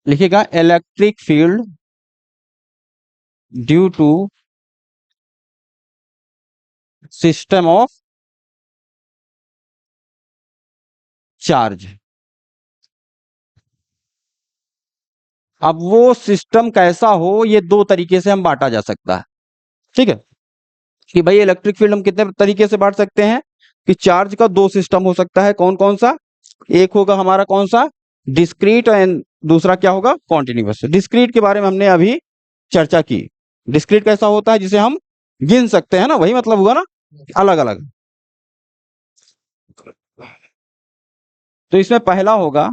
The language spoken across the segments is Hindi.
लिखिएगा electric field due to system of charge. अब वो सिस्टम कैसा हो, ये दो तरीके से हम बांटा जा सकता है। ठीक है, कि भाई इलेक्ट्रिक फील्ड हम कितने तरीके से बांट सकते हैं, कि चार्ज का दो सिस्टम हो सकता है। कौन कौन सा? एक होगा हमारा कौन सा, डिस्क्रीट, एंड दूसरा क्या होगा, कॉन्टिन्यूअस। डिस्क्रीट के बारे में हमने अभी चर्चा की। डिस्क्रीट कैसा होता है, जिसे हम गिन सकते हैं ना, वही मतलब हुआ ना, अलग अलग। तो इसमें पहला होगा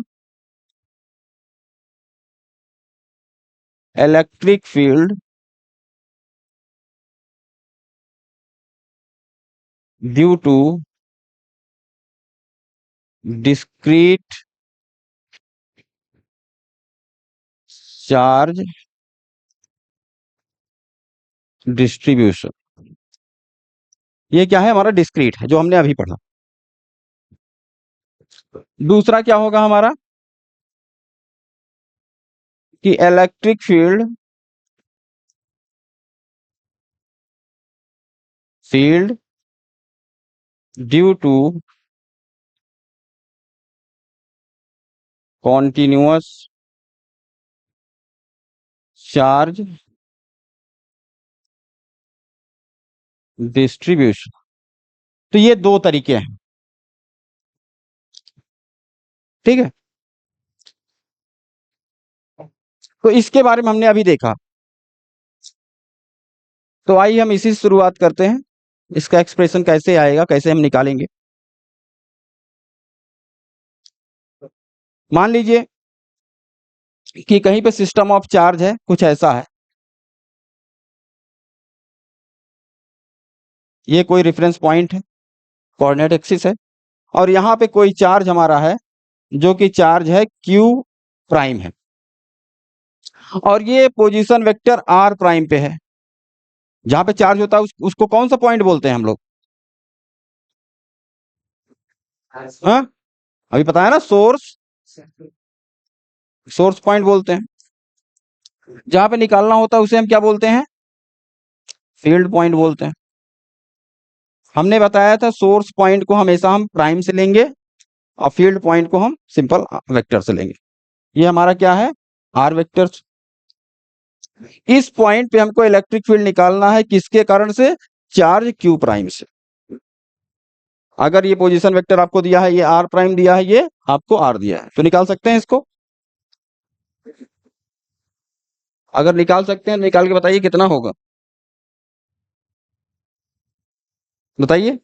electric field due to discrete charge distribution. ये क्या है, हमारा डिस्क्रीट है जो हमने अभी पढ़ा। दूसरा क्या होगा हमारा, कि electric field due to continuous charge distribution. तो ये दो तरीके हैं। ठीक है, तो इसके बारे में हमने अभी देखा। तो आइए हम इसी से शुरुआत करते हैं। इसका एक्सप्रेशन कैसे आएगा, कैसे हम निकालेंगे। मान लीजिए कि कहीं पे सिस्टम ऑफ चार्ज है, कुछ ऐसा है। ये कोई रेफरेंस पॉइंट है, कोऑर्डिनेट एक्सिस है, और यहाँ पे कोई चार्ज हमारा है जो कि चार्ज है क्यू प्राइम है, और ये पोजीशन वेक्टर आर प्राइम पे है। जहां पे चार्ज होता है उसको कौन सा पॉइंट बोलते हैं हम लोग? हाँ, अभी पता है ना, सोर्स, सोर्स पॉइंट बोलते हैं। जहां पे निकालना होता है उसे हम क्या बोलते हैं, फील्ड पॉइंट बोलते हैं। हमने बताया था सोर्स पॉइंट को हमेशा हम प्राइम से लेंगे, और फील्ड पॉइंट को हम सिंपल वेक्टर से लेंगे। ये हमारा क्या है, आर वेक्टर। इस पॉइंट पे हमको इलेक्ट्रिक फील्ड निकालना है, किसके कारण से, चार्ज क्यू प्राइम से। अगर ये पोजीशन वेक्टर आपको दिया है, ये आर प्राइम दिया है, ये आपको आर दिया है, तो निकाल सकते हैं इसको। अगर निकाल सकते हैं, निकाल के बताइए कितना होगा, बताइए।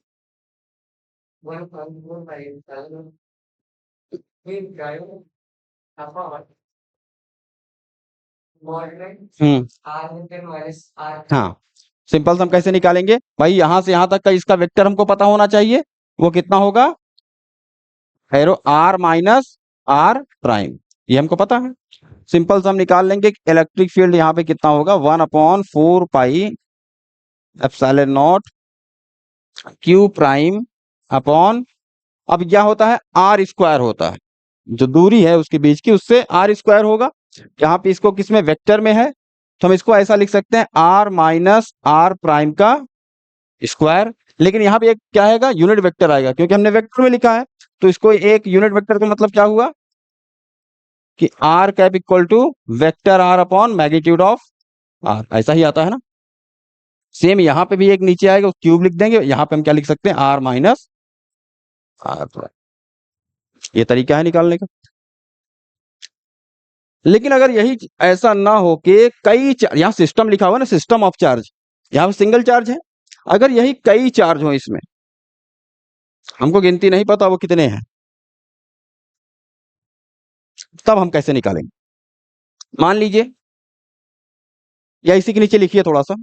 हम्म, हाँ, सिंपल से हम कैसे निकालेंगे भाई, यहां से यहां तक का इसका वेक्टर हमको पता होना चाहिए। वो कितना होगा, एरो आर माइनस आर प्राइम, ये हमको पता है। सिंपल से हम निकाल लेंगे इलेक्ट्रिक फील्ड यहाँ पे कितना होगा, 1/4 pi epsilon naught q prime upon, अब क्या होता है, आर स्क्वायर होता है, जो दूरी है उसके बीच की, उससे आर स्क्वायर होगा। यहाँ पे इसको किसमें, वेक्टर में है, तो हम इसको ऐसा लिख सकते हैं, आर माइनस आर प्राइम का स्क्वायर। लेकिन यहाँ पे एक क्या आएगा, यूनिट वेक्टर आएगा, क्योंकि हमने वेक्टर में लिखा है। तो इसको एक यूनिट वेक्टर का मतलब क्या हुआ, कि r cap equal to vector r upon magnitude of r, ऐसा ही आता है ना। सेम यहाँ पे भी एक नीचे आएगा, क्यूब लिख देंगे, यहाँ पे हम क्या लिख सकते हैं, आर माइनस आर। ये तरीका है निकालने का। लेकिन अगर यही ऐसा ना हो कि कई यहाँ सिस्टम लिखा हुआ है ना, सिस्टम ऑफ चार्ज, यहाँ पे सिंगल चार्ज है। अगर यही कई चार्ज हो इसमें, हमको गिनती नहीं पता वो कितने हैं, तब हम कैसे निकालेंगे। मान लीजिए, या इसी के नीचे लिखिए थोड़ा सा,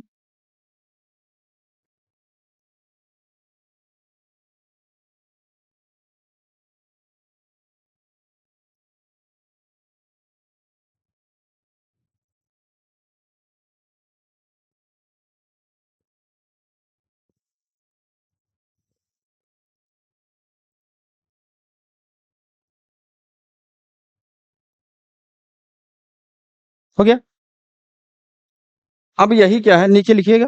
हो गया। अब यही क्या है, नीचे लिखिएगा,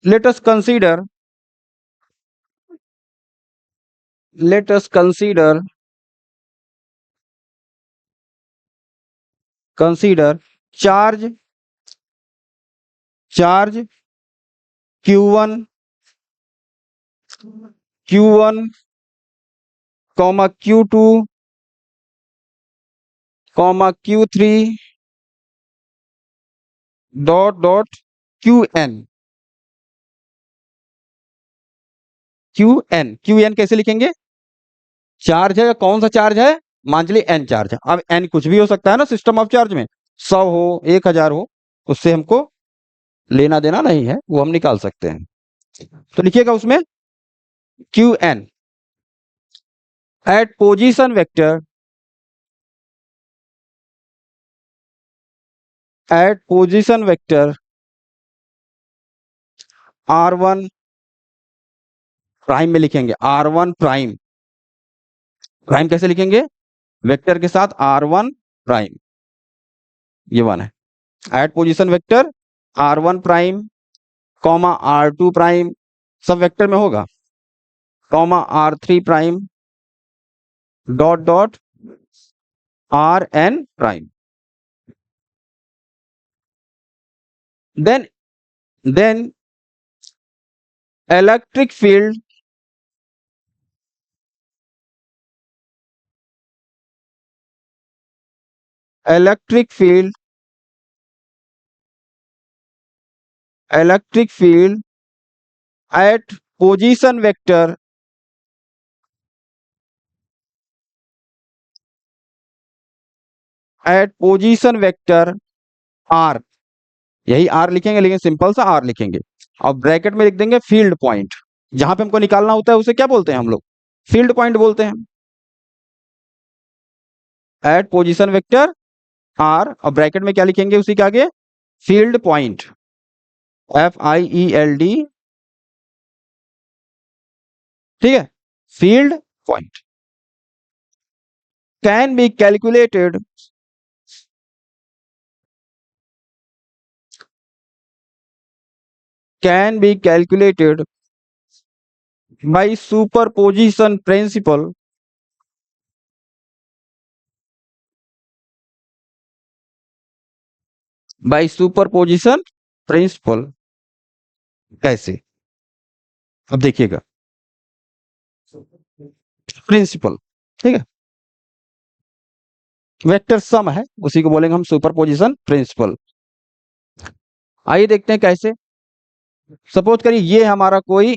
let us consider, let us consider charge q1 comma q2 comma q3 dot qn। qn कैसे लिखेंगे, चार्ज है, कौन सा चार्ज है, मान चलिए n चार्ज है। अब n कुछ भी हो सकता है ना सिस्टम ऑफ चार्ज में, 100 हो 1000 हो, उससे हमको लेना देना नहीं है, वो हम निकाल सकते हैं। तो लिखिएगा उसमें qn at position vector r1 prime में लिखेंगे, r1 प्राइम, प्राइम कैसे लिखेंगे, वेक्टर के साथ r1 प्राइम, ये वन है, at position vector r1 prime comma r2 prime, सब वेक्टर में होगा, comma r3 prime dot rn prime. Then electric field at position vector r, यही r लिखेंगे लेकिन सिंपल सा r लिखेंगे, और ब्रैकेट में लिख देंगे फील्ड पॉइंट, जहां पे हमको निकालना होता है उसे क्या बोलते हैं हम लोग, फील्ड पॉइंट बोलते हैं। एट पोजीशन वेक्टर r और ब्रैकेट में क्या लिखेंगे उसी के आगे, फील्ड पॉइंट, FIELD, ठीक है, field point can be calculated by superposition principle कैसे, अब देखिएगा प्रिंसिपल, ठीक है, वेक्टर सम है, उसी को बोलेंगे हम सुपरपोजिशन प्रिंसिपल। आइए देखते हैं कैसे। सपोज करिए ये हमारा कोई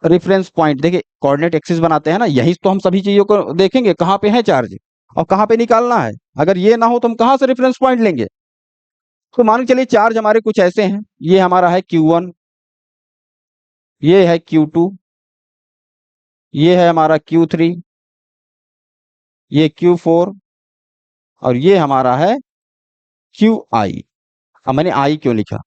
रेफरेंस पॉइंट, देखिए कोऑर्डिनेट एक्सिस बनाते हैं ना, यही तो हम सभी चीजों को देखेंगे कहाँ पे है चार्ज और कहाँ पे निकालना है। अगर ये ना हो तो हम कहाँ से रेफरेंस पॉइंट लेंगे। तो मान के चलिए चार्ज हमारे कुछ ऐसे हैं, ये हमारा है Q1, ये है Q2, ये है हमारा Q3, ये Q4 और ये हमारा है QI। अब मैंने आई क्यों लिखा,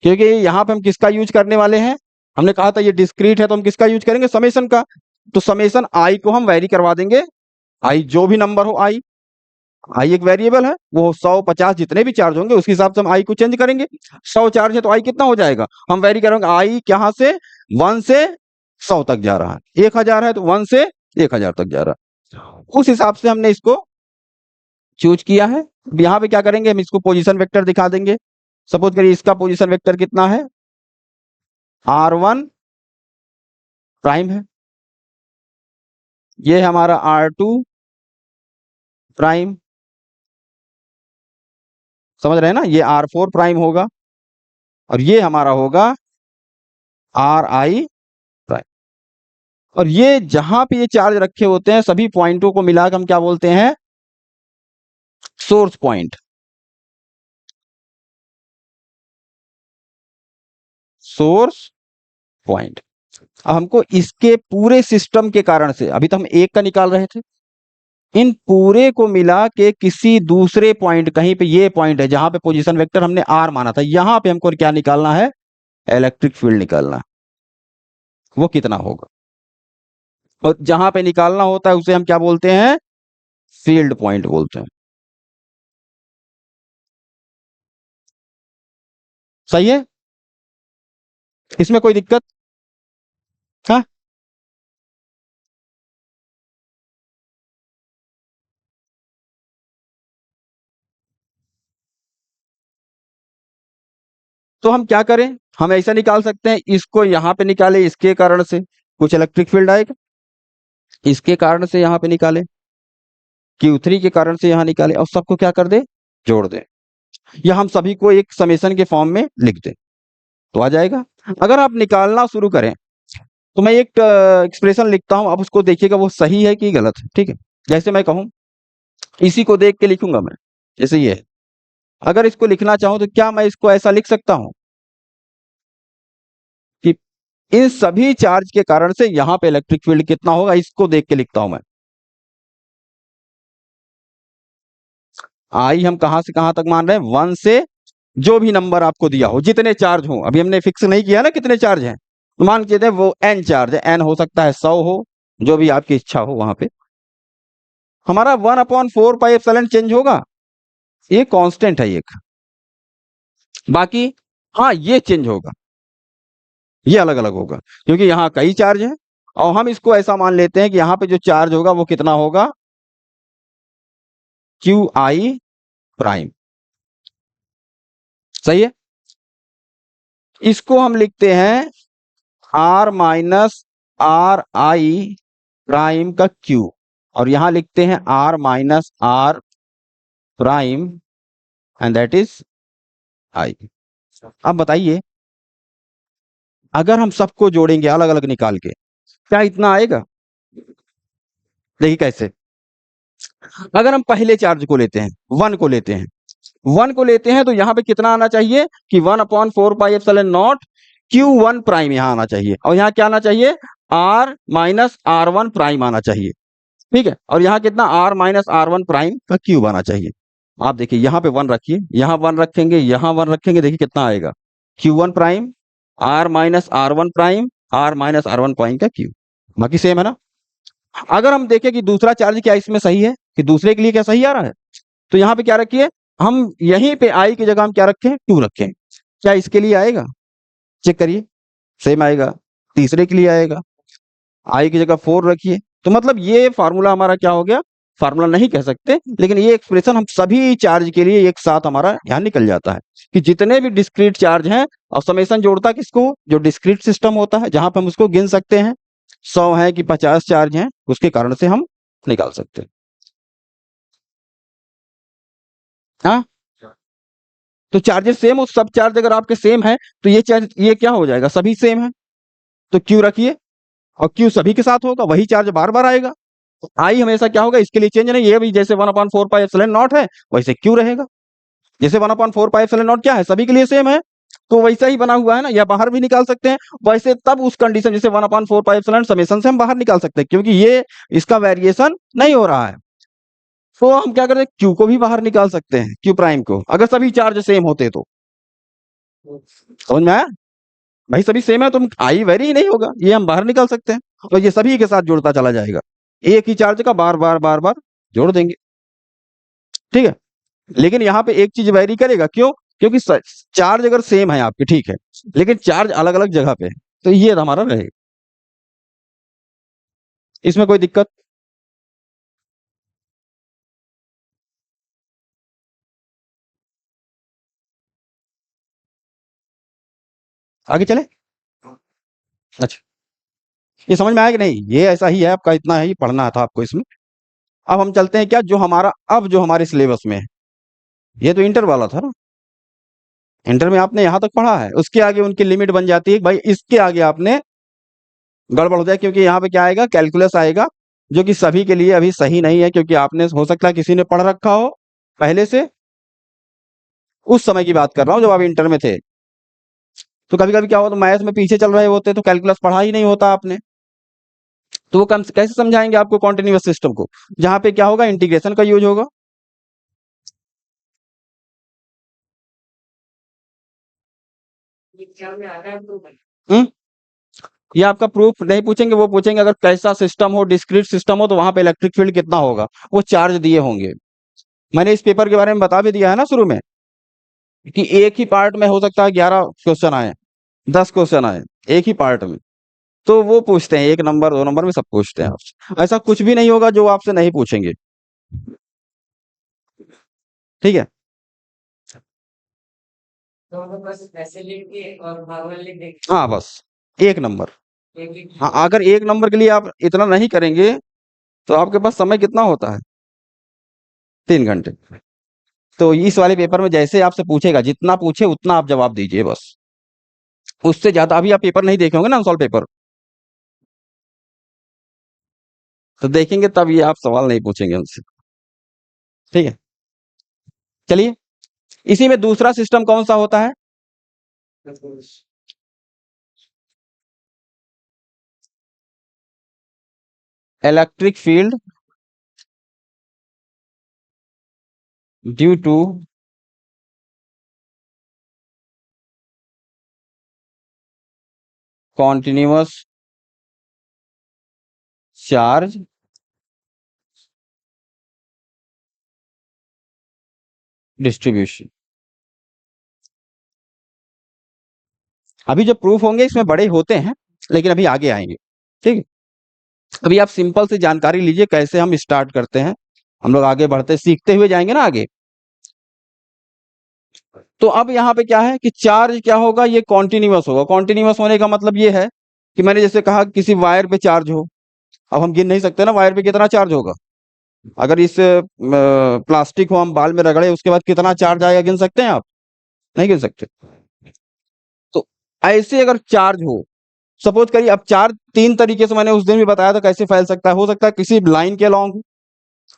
क्योंकि यहाँ पे हम किसका यूज करने वाले हैं, हमने कहा था ये डिस्क्रीट है तो हम किसका यूज करेंगे, समेशन का। तो समेशन आई को हम वेरी करवा देंगे, आई जो भी नंबर हो, आई एक वेरिएबल है, वो 100 50 जितने भी चार्ज होंगे उसके हिसाब से हम आई को चेंज करेंगे। 100 चार्ज है तो आई कितना हो जाएगा, हम वेरी करेंगे आई यहाँ से 1 से 100 तक जा रहा है, 1000 है तो 1 से 1000 तक जा रहा है, उस हिसाब से हमने इसको चूज किया है। यहाँ पे क्या करेंगे, हम इसको पोजीशन वेक्टर दिखा देंगे। सपोज करिए इसका पोजीशन वेक्टर कितना है, R1 प्राइम है, ये हमारा R2 प्राइम, समझ रहे हैं ना, ये R4 प्राइम होगा और ये हमारा होगा RI प्राइम। और ये जहां पे ये चार्ज रखे होते हैं सभी पॉइंटों को मिलाकर हम क्या बोलते हैं, सोर्स पॉइंट। अब हमको इसके पूरे सिस्टम के कारण से, अभी तो हम एक का निकाल रहे थे, इन पूरे को मिला के किसी दूसरे पॉइंट, कहीं पे ये पॉइंट है जहां पे पोजीशन वेक्टर हमने R माना था, यहां पे हमको क्या निकालना है, इलेक्ट्रिक फील्ड निकालना, वो कितना होगा। और जहां पे निकालना होता है उसे हम क्या बोलते हैं, फील्ड पॉइंट बोलते हैं। सही है, इसमें कोई दिक्कत? हाँ, तो हम क्या करें, हम ऐसा निकाल सकते हैं, इसको यहाँ पे निकाले, इसके कारण से कुछ इलेक्ट्रिक फील्ड आएगा, इसके कारण से यहाँ पे निकाले, Q3 के कारण से यहाँ निकाले, और सबको क्या कर दे, जोड़ दे, या हम सभी को एक समेशन के फॉर्म में लिख दे, तो आ जाएगा। अगर आप निकालना शुरू करें तो मैं एक एक्सप्रेशन लिखता हूं, आप उसको देखिएगा वो सही है कि गलत है, ठीक है। जैसे मैं कहूं, इसी को देख के लिखूंगा मैं, जैसे ये है। अगर इसको लिखना चाहूं तो क्या मैं इसको ऐसा लिख सकता हूं कि इन सभी चार्ज के कारण से यहां पे इलेक्ट्रिक फील्ड कितना होगा, इसको देख के लिखता हूं मैं। आई हम कहां से कहां तक मान रहे हैं, 1 से जो भी नंबर आपको दिया हो, जितने चार्ज हो, अभी हमने फिक्स नहीं किया ना कितने चार्ज हैं, तो मान के वो n चार्ज है, n हो सकता है 100 हो, जो भी आपकी इच्छा हो, वहां पे हमारा 1/4 पाई एप्सिलॉन चेंज होगा, ये कांस्टेंट है एक। बाकी हाँ, ये चेंज होगा, ये अलग अलग होगा, क्योंकि यहाँ कई चार्ज हैं, और हम इसको ऐसा मान लेते हैं कि यहाँ पे जो चार्ज होगा वो कितना होगा, Qi प्राइम। सही है, इसको हम लिखते हैं R-RI का Q, और यहां लिखते हैं R-R prime, and that is I. अब बताइए, अगर हम सबको जोड़ेंगे अलग अलग निकाल के, क्या इतना आएगा? देखिए कैसे, अगर हम पहले चार्ज को लेते हैं, 1 को लेते हैं, 1 को लेते हैं, तो यहाँ पे कितना आना चाहिए कि 1/4 pi epsilon not Q1 prime यहाँ आना चाहिए, और यहाँ क्या आना चाहिए, R-R1 प्राइम आना चाहिए, ठीक है। और यहाँ कितना, R-R1 प्राइम का क्यूब आना चाहिए। आप देखिए यहाँ पे 1 रखिए, यहाँ 1 रखेंगे, यहाँ 1 रखेंगे, देखिए कितना आएगा, Q1 prime, R-R1 prime, R-R1 prime का क्यूब। बाकी सेम है ना। अगर हम देखें कि दूसरा चार्ज क्या इसमें सही है, कि दूसरे के लिए क्या सही आ रहा है, तो यहाँ पे क्या रखिए, हम यहीं पे आई की जगह हम क्या रखें, 2 रखें, क्या इसके लिए आएगा, चेक करिए, सेम आएगा। तीसरे के लिए आएगा, आई की जगह 4 रखिए, तो मतलब ये फार्मूला हमारा क्या हो गया, फार्मूला नहीं कह सकते, लेकिन ये एक्सप्रेशन हम सभी चार्ज के लिए एक साथ हमारा यहाँ निकल जाता है, कि जितने भी डिस्क्रीट चार्ज हैं, और समेशन जोड़ता किसको, जो डिस्क्रीट सिस्टम होता है, जहां पे हम उसको गिन सकते हैं, 100 है कि 50 चार्ज हैं, उसके कारण से हम निकाल सकते हैं। हाँ, तो चार्जेस सेम हो, सब चार्ज अगर आपके सेम है, तो ये चार्ज, ये क्या हो जाएगा, सभी सेम है, तो क्यू रखिए, और क्यू सभी के साथ होगा, वही चार्ज बार बार आएगा। आई हमेशा क्या होगा, इसके लिए चेंज नहीं, ये भी जैसे 1/4 पाई एप्सिलॉन नॉट है, वैसे क्यू रहेगा। जैसे 1/4 पाई एप्सिलॉन नॉट क्या है, सभी के लिए सेम है, तो वैसा ही बना हुआ है ना, या बाहर भी निकाल सकते हैं। वैसे तब उस कंडीशन, जैसे 1/4 पाई एप्सिलॉन समेशन से हम बाहर निकाल सकते हैं, क्योंकि ये इसका वेरिएशन नहीं हो रहा है, तो हम क्या करते हैं, क्यू को भी बाहर निकाल सकते हैं, क्यू प्राइम को, अगर सभी चार्ज सेम होते तो। समझ में आया? भाई सभी सेम है तो आई वेरी ही नहीं होगा, ये हम बाहर निकाल सकते हैं, तो ये सभी के साथ जुड़ता चला जाएगा, एक ही चार्ज का बार बार बार बार जोड़ देंगे, ठीक है। लेकिन यहाँ पे एक चीज वेरी करेगा, क्यों, क्योंकि चार्ज अगर सेम है आपके, ठीक है, लेकिन चार्ज अलग अलग जगह पे है, तो ये हमारा रहेगा, इसमें कोई दिक्कत? आगे चले। अच्छा, ये समझ में आया कि नहीं, ये ऐसा ही है आपका, इतना ही पढ़ना था आपको इसमें। अब हम चलते हैं क्या, जो हमारा अब जो हमारे सिलेबस में है, ये तो इंटर वाला था ना, इंटर में आपने यहाँ तक पढ़ा है, उसके आगे उनकी लिमिट बन जाती है भाई, इसके आगे आपने गड़बड़ हो जाए, क्योंकि यहाँ पे क्या आएगा, कैलकुलस आएगा, जो कि सभी के लिए अभी सही नहीं है, क्योंकि आपने, हो सकता है किसी ने पढ़ रखा हो पहले से, उस समय की बात कर रहा हूँ जब आप इंटर में थे, तो कभी कभी क्या होता, मैथ में पीछे चल रहे होते तो कैलकुलस पढ़ा ही नहीं होता आपने, तो वो कैसे समझाएंगे आपको कॉन्टिन्यूअस सिस्टम को, जहां पे क्या होगा, इंटीग्रेशन का यूज होगा। हम्म ये आपका प्रूफ नहीं पूछेंगे, वो पूछेंगे अगर कैसा सिस्टम हो, डिस्क्रीट सिस्टम हो, तो वहां पे इलेक्ट्रिक फील्ड कितना होगा, वो चार्ज दिए होंगे। मैंने इस पेपर के बारे में बता भी दिया है ना शुरू में, कि एक ही पार्ट में हो सकता है 11 क्वेश्चन आए, 10 क्वेश्चन आए एक ही पार्ट में। तो वो पूछते हैं, 1 नंबर 2 नंबर में सब पूछते हैं आपसे। ऐसा कुछ भी नहीं होगा जो आपसे नहीं पूछेंगे। ठीक है। तो हम लोग बस ऐसे लिख के और भागवत लिख देंगे। हाँ बस 1 नंबर। एक हाँ, अगर 1 नंबर के लिए आप इतना नहीं करेंगे तो आपके पास समय कितना होता है, 3 घंटे। तो इस वाले पेपर में जैसे आपसे पूछेगा, जितना पूछे उतना आप जवाब दीजिए बस, उससे ज्यादा। अभी आप पेपर नहीं देखे होंगे ना, अनसॉल्व पेपर, तो देखेंगे तब ये आप सवाल नहीं पूछेंगे उनसे। ठीक है, चलिए। इसी में दूसरा सिस्टम कौन सा होता है, electric field due to continuous charge distribution. अभी जो प्रूफ होंगे इसमें बड़े होते हैं, लेकिन अभी आगे आएंगे। ठीक है, अभी आप सिंपल से जानकारी लीजिए कैसे हम स्टार्ट करते हैं। हम लोग आगे बढ़ते सीखते हुए जाएंगे ना आगे। तो अब यहाँ पे क्या है कि चार्ज क्या होगा, ये कॉन्टिन्यूअस होगा। कॉन्टिन्यूअस होने का मतलब ये है कि मैंने जैसे कहा किसी वायर पे चार्ज हो, अब हम गिन नहीं सकते ना वायर पे कितना चार्ज होगा। अगर इस प्लास्टिक को हम बाल में रगड़े उसके बाद कितना चार्ज आएगा, गिन सकते हैं आप? नहीं गिन सकते। तो ऐसे अगर चार्ज हो, सपोज करिए, अब चार्ज 3 तरीके से मैंने उस दिन भी बताया था कैसे फैल सकता है। हो सकता है किसी लाइन के अलॉन्ग,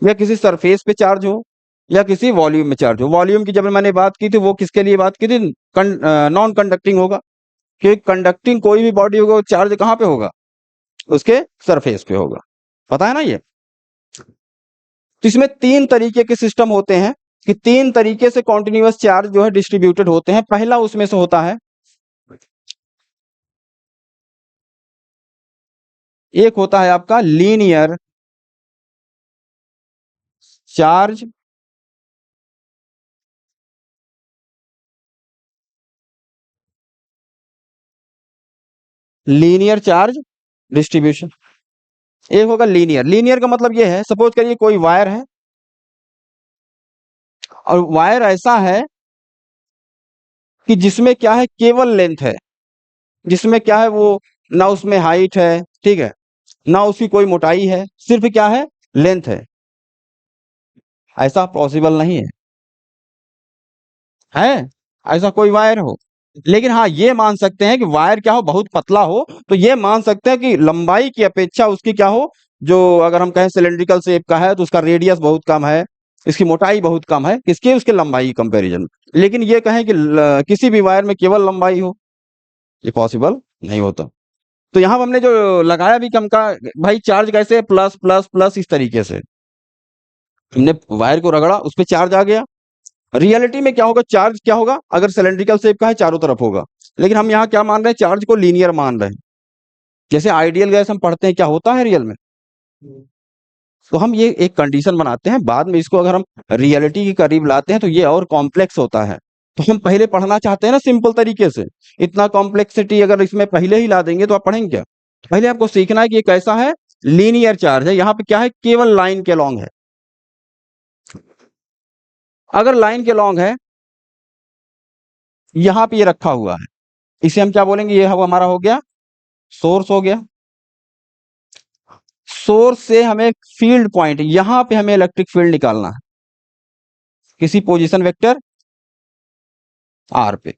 या किसी सरफेस पे चार्ज हो, या किसी वॉल्यूम में चार्ज हो। वॉल्यूम की जब मैंने बात की थी, वो किसके लिए बात की थी, नॉन कंडक्टिंग होगा। क्योंकि कंडक्टिंग कोई भी बॉडी होगा वो चार्ज कहाँ पे होगा, उसके सरफेस पे होगा। पता है ना ये। तो इसमें 3 तरीके के सिस्टम होते हैं, कि 3 तरीके से कॉन्टिन्यूअस चार्ज जो है डिस्ट्रीब्यूटेड होते हैं। पहला उसमें से होता है, एक होता है आपका linear charge linear charge distribution. एक होगा लीनियर। लीनियर का मतलब ये है, सपोज करिए कोई वायर है, और वायर ऐसा है कि जिसमें क्या है, केवल लेंथ है। जिसमें क्या है, वो ना उसमें हाइट है, ठीक है, ना उसकी कोई मोटाई है, सिर्फ क्या है, लेंथ है। ऐसा पॉसिबल नहीं है ऐसा कोई वायर हो। लेकिन हाँ, ये मान सकते हैं कि वायर क्या हो, बहुत पतला हो, तो ये मान सकते हैं कि लंबाई की अपेक्षा उसकी क्या हो, जो अगर हम कहें सिलेंड्रिकल शेप का है तो उसका रेडियस बहुत कम है, इसकी मोटाई बहुत कम है, किसके, उसके लंबाई की कंपैरिजन में। लेकिन ये कहें कि किसी भी वायर में केवल लंबाई हो, ये पॉसिबल नहीं होता। तो यहाँ हमने जो लगाया भी कम का, भाई चार्ज कैसे, प्लस प्लस प्लस, इस तरीके से हमने वायर को रगड़ा, उस पर चार्ज आ गया। रियलिटी में क्या होगा, चार्ज क्या होगा, अगर सिलेंड्रिकल शेप का है चारों तरफ होगा। लेकिन हम यहाँ क्या मान रहे हैं, चार्ज को लीनियर मान रहे हैं। जैसे आइडियल गैस हम पढ़ते हैं, क्या होता है रियल में। तो हम ये एक कंडीशन बनाते हैं, बाद में इसको अगर हम रियलिटी के करीब लाते हैं तो ये और कॉम्प्लेक्स होता है। तो हम पहले पढ़ना चाहते हैं ना सिंपल तरीके से, इतना कॉम्प्लेक्सिटी अगर इसमें पहले ही ला देंगे तो आप पढ़ेंगे क्या। पहले आपको सीखना है कि ये कैसा है, लीनियर चार्ज है। यहाँ पे क्या है, केवल लाइन के लॉन्ग है। अगर लाइन के लॉन्ग है, यहाँ पे ये रखा हुआ है, इसे हम क्या बोलेंगे, ये हमारा हो गया सोर्स हो गया। सोर्स से हमें फील्ड पॉइंट, यहां पे हमें इलेक्ट्रिक फील्ड निकालना है, किसी पोजीशन वेक्टर आर पे।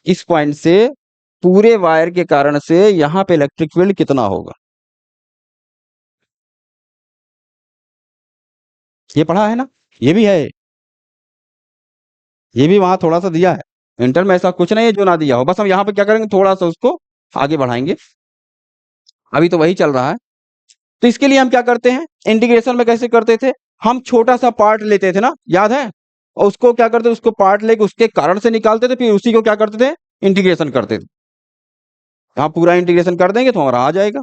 इस पॉइंट से पूरे वायर के कारण से यहां पे इलेक्ट्रिक फील्ड कितना होगा, ये पढ़ा है ना। ये भी है, ये भी वहां थोड़ा सा दिया है। इंटर में ऐसा कुछ नहीं है जो ना दिया हो, बस हम यहाँ पे क्या करेंगे, थोड़ा सा उसको आगे बढ़ाएंगे। अभी तो वही चल रहा है। तो इसके लिए हम क्या करते हैं, इंटीग्रेशन में कैसे करते थे, हम छोटा सा पार्ट लेते थे ना, याद है। और उसको क्या करते थे, उसको पार्ट लेके उसके कारण से निकालते थे, फिर उसी को क्या करते थे, इंटीग्रेशन करते थे। यहाँ पूरा इंटीग्रेशन कर देंगे तो हमारा आ जाएगा।